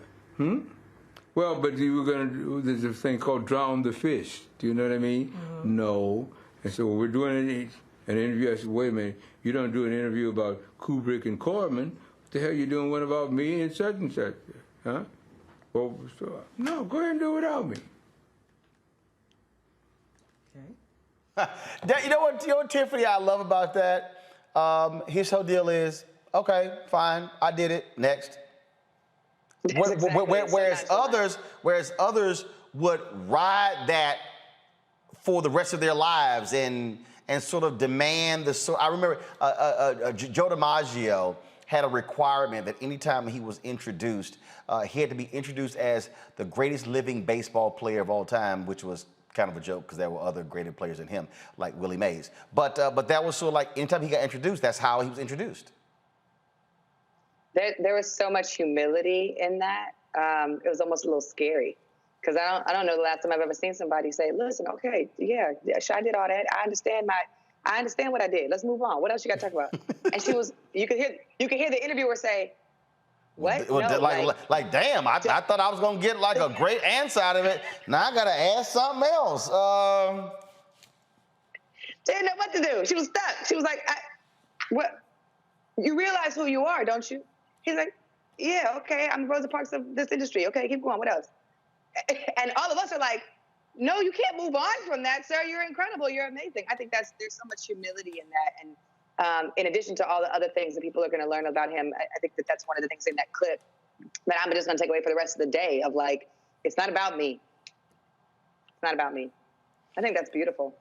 Well, but you were going to do, there's a thing called drown the fish. Do you know what I mean? No. And so we're doing an interview. I said, wait a minute, you don't do an interview about Kubrick and Corman. What the hell you doing one about me and such and such? Huh? Well, so, no, go ahead and do it without me. You know what, Tiffany, I love about that? His whole deal is, okay, fine, I did it, next. Whereas others would ride that for the rest of their lives and sort of demand the. I remember Joe DiMaggio had a requirement that anytime he was introduced, he had to be introduced as the greatest living baseball player of all time, which was kind of a joke because there were other greater players than him, like Willie Mays. But that was sort of like anytime he got introduced, that's how he was introduced. There was so much humility in that. It was almost a little scary because I don't know the last time I've ever seen somebody say, "Listen, okay, yeah, I did all that. I understand what I did. Let's move on. What else you got to talk about?" And she was, you could hear the interviewer say, "What? Well, no, like, damn, I thought I was gonna get like a great answer out of it. Now I gotta ask something else." She didn't know what to do. She was stuck. She was like, "What? You realize who you are, don't you?" He's like, "Yeah, okay, I'm Rosa Parks of this industry. Okay, keep going. What else?" And all of us are like, "No, you can't move on from that, sir. You're incredible. You're amazing." I think there's so much humility in that. And in addition to all the other things that people are going to learn about him, I think that's one of the things in that clip that I'm just going to take away for the rest of the day of like, it's not about me. It's not about me. I think that's beautiful.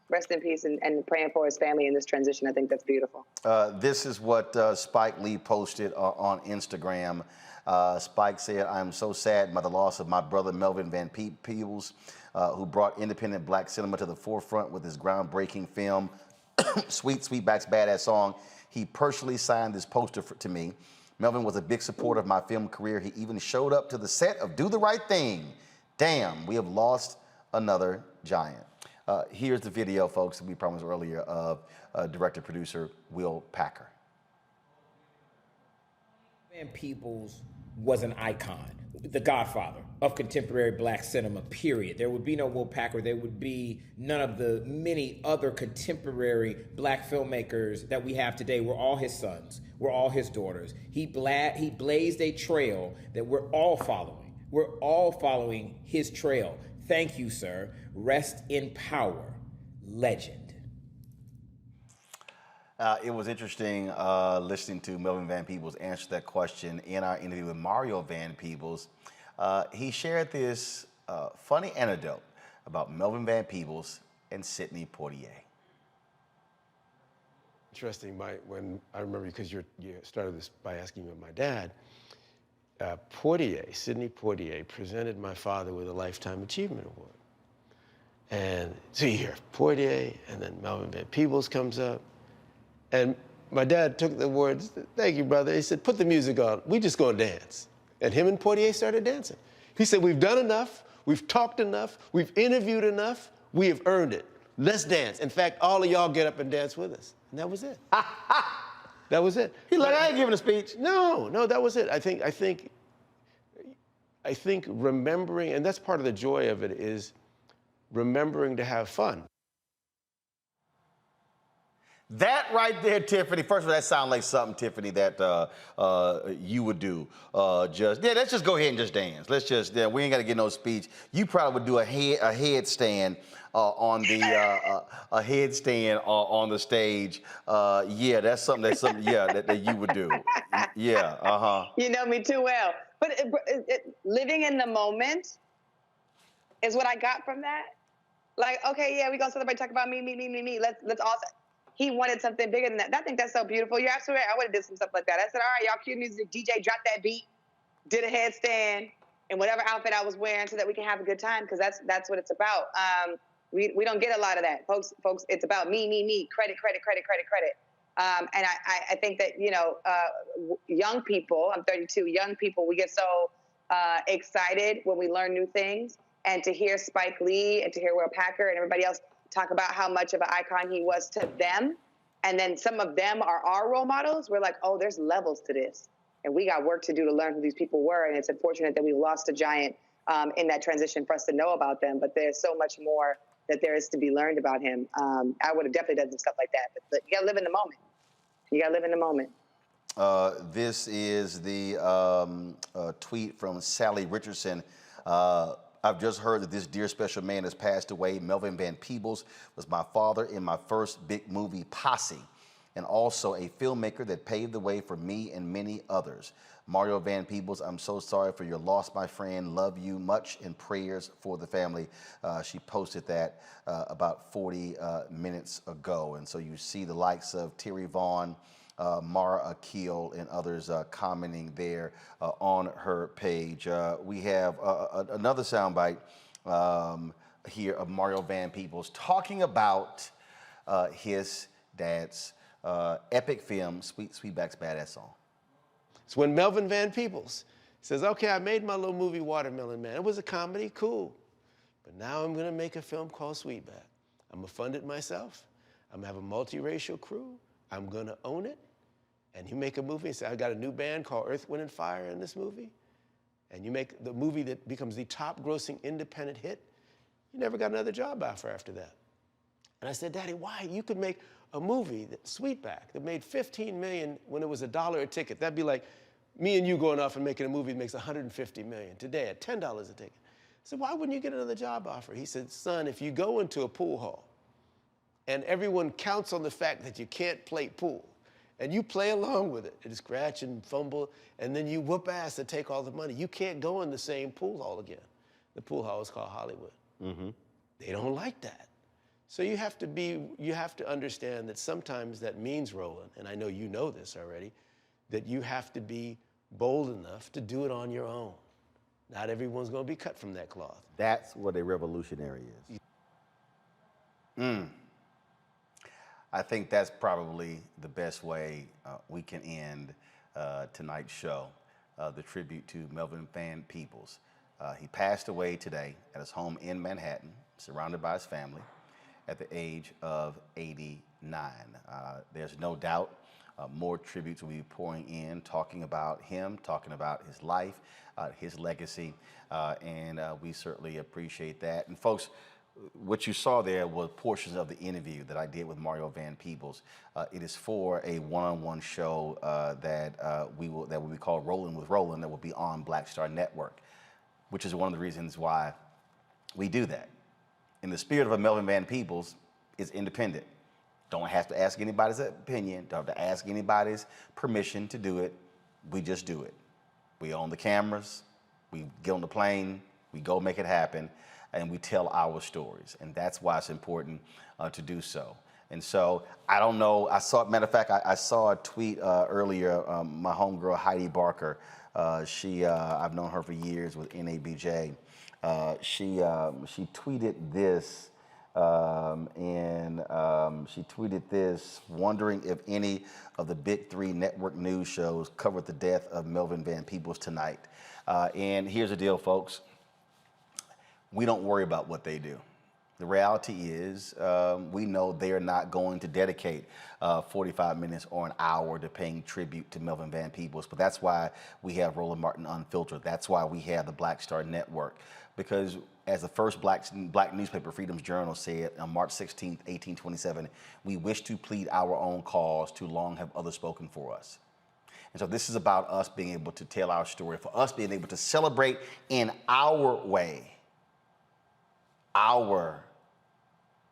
Rest in peace and praying for his family in this transition. I think that's beautiful. This is what Spike Lee posted on Instagram. Spike said, "I'm so saddened by the loss of my brother Melvin Van Peebles, who brought independent black cinema to the forefront with his groundbreaking film, Sweetback's Badass Song. He personally signed this poster to me. Melvin was a big supporter of my film career. He even showed up to the set of Do the Right Thing. Damn, we have lost another giant." Here's the video, folks, that we promised earlier of director-producer Will Packer. Van Peebles was an icon, the godfather of contemporary black cinema, period. There would be no Will Packer. There would be none of the many other contemporary black filmmakers that we have today. We're all his sons. We're all his daughters. He blazed a trail that we're all following. We're all following his trail. Thank you, sir. Rest in power, legend. It was interesting listening to Melvin Van Peebles answer that question in our interview with Mario Van Peebles. He shared this funny anecdote about Melvin Van Peebles and Sidney Poitier. Interesting, when I remember, because you started this by asking me about my dad, Sidney Poitier, presented my father with a Lifetime Achievement Award. And so you hear Poitier, and then Melvin Van Peebles comes up. And my dad took the words, thank you, brother. He said, put the music on. We just gonna dance. And him and Portier started dancing. He said, we've done enough. We've talked enough. We've interviewed enough. We have earned it. Let's dance. In fact, all of y'all get up and dance with us. And that was it. That was it. He's like, I ain't giving a speech. No, that was it. I think remembering, and that's part of the joy of it, is remembering to have fun. That right there, Tiffany. First of all, that sounds like something, Tiffany, that you would do. Let's just go ahead and just dance. Let's just, we ain't got to get no speech. You probably would do a headstand on the on the stage. That's something that you would do. Yeah, You know me too well. But living in the moment is what I got from that. Like, okay, yeah, we're gonna celebrate, talk about me. Let's all. He wanted something bigger than that. I think that's so beautiful. You're absolutely right. I would have did some stuff like that. I said, all right, y'all cue music, DJ, drop that beat, did a headstand in whatever outfit I was wearing so that we can have a good time, because that's what it's about. We don't get a lot of that. Folks, it's about me, credit. And I think that, young people, I'm 32, young people, we get so excited when we learn new things. And to hear Spike Lee and to hear Will Packer and everybody else talk about how much of an icon he was to them, and then some of them are our role models, we're like, oh, there's levels to this. And we got work to do to learn who these people were, and it's unfortunate that we lost a giant in that transition for us to know about them, but there's so much more that there is to be learned about him. I would have definitely done some stuff like that, but you gotta live in the moment. You gotta live in the moment. This is the tweet from Sally Richardson. I've just heard that this dear special man has passed away. Melvin Van Peebles was my father in my first big movie, Posse, and also a filmmaker that paved the way for me and many others. Mario Van Peebles, I'm so sorry for your loss, my friend. Love you much, and prayers for the family. She posted that about 40 minutes ago. And so you see the likes of Terry Vaughn, Mara Akil, and others commenting there on her page. We have another soundbite here of Mario Van Peebles talking about his dad's epic film, Sweetback's Badass Song. It's when Melvin Van Peebles says, okay, I made my little movie Watermelon Man. It was a comedy, cool. But now I'm gonna make a film called Sweetback. I'm gonna fund it myself. I'm gonna have a multiracial crew. I'm gonna own it. And you make a movie and say, I got a new band called Earth, Wind & Fire in this movie. And you make the movie that becomes the top grossing independent hit. You never got another job offer after that. And I said, Daddy, why? You could make a movie, Sweetback, that made $15 million when it was $1 a ticket. That'd be like me and you going off and making a movie that makes $150 million today at $10 a ticket. I said, why wouldn't you get another job offer? He said, son, if you go into a pool hall and everyone counts on the fact that you can't play pool, and you play along with it and scratch and fumble, and then you whoop ass and take all the money, you can't go in the same pool hall again. The pool hall is called Hollywood. Mm-hmm. They don't like that. So you have to understand that sometimes that means, Roland, and I know you know this already, that you have to be bold enough to do it on your own. Not everyone's gonna be cut from that cloth. That's what a revolutionary is. I think that's probably the best way we can end tonight's show, the tribute to Melvin Van Peebles. He passed away today at his home in Manhattan, surrounded by his family, at the age of 89. There's no doubt more tributes will be pouring in, talking about him, talking about his life, his legacy, and we certainly appreciate that. And folks, what you saw there was portions of the interview that I did with Mario Van Peebles. It is for a one-on-one show that will be called Rolling with Roland, that will be on Black Star Network, which is one of the reasons why we do that. In the spirit of a Melvin Van Peebles, it's independent. Don't have to ask anybody's opinion, don't have to ask anybody's permission to do it. We just do it. We own the cameras, we get on the plane, we go make it happen, and we tell our stories. And that's why it's important to do so. And so, I don't know, matter of fact, I saw a tweet earlier, my homegirl Heidi Barker, I've known her for years with NABJ. She tweeted this She tweeted this, wondering if any of the big three network news shows covered the death of Melvin Van Peebles tonight. And here's the deal, folks. We don't worry about what they do. The reality is, we know they are not going to dedicate 45 minutes or an hour to paying tribute to Melvin Van Peebles. But that's why we have Roland Martin Unfiltered. That's why we have the Black Star Network. Because as the first black newspaper, Freedom's Journal, said on March 16th, 1827, we wish to plead our own cause, too long have others spoken for us. And so this is about us being able to tell our story, for us being able to celebrate in our way our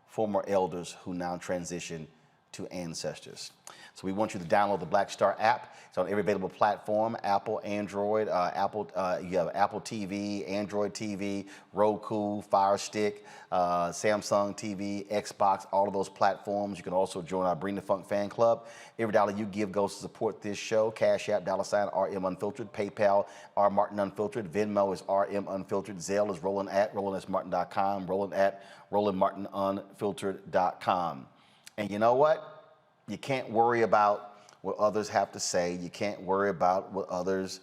former elders who now transition to ancestors. So we want you to download the Black Star app. It's on every available platform: Apple, Android, you have Apple TV, Android TV, Roku, Fire Stick, Samsung TV, Xbox, all of those platforms. You can also join our Bring the Funk fan club. Every dollar you give goes to support this show. Cash App, $RM Unfiltered. PayPal, R Martin Unfiltered. Venmo is RM Unfiltered. Zelle is Roland at RolandSMartin.com. Roland at RolandMartinUnfiltered.com. And you know what? You can't worry about what others have to say. You can't worry about what others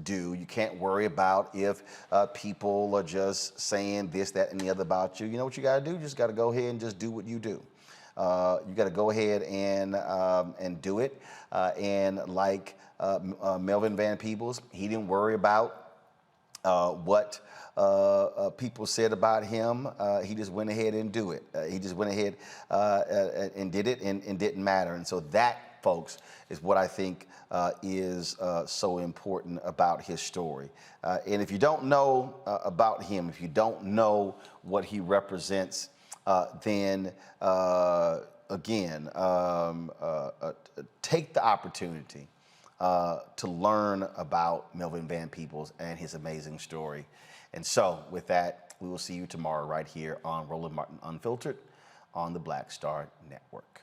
do. You can't worry about if people are just saying this, that, and the other about you. You know what you got to do? You just got to go ahead and just do what you do. You got to go ahead and do it. And like Melvin Van Peebles, he didn't worry about what people said about him. He just went ahead and do it. He just went ahead and did it, and didn't matter. And so that, folks, is what I think is so important about his story. And if you don't know about him, if you don't know what he represents, then again, take the opportunity to learn about Melvin Van Peebles and his amazing story. And so with that, we will see you tomorrow right here on Roland Martin Unfiltered on the Black Star Network.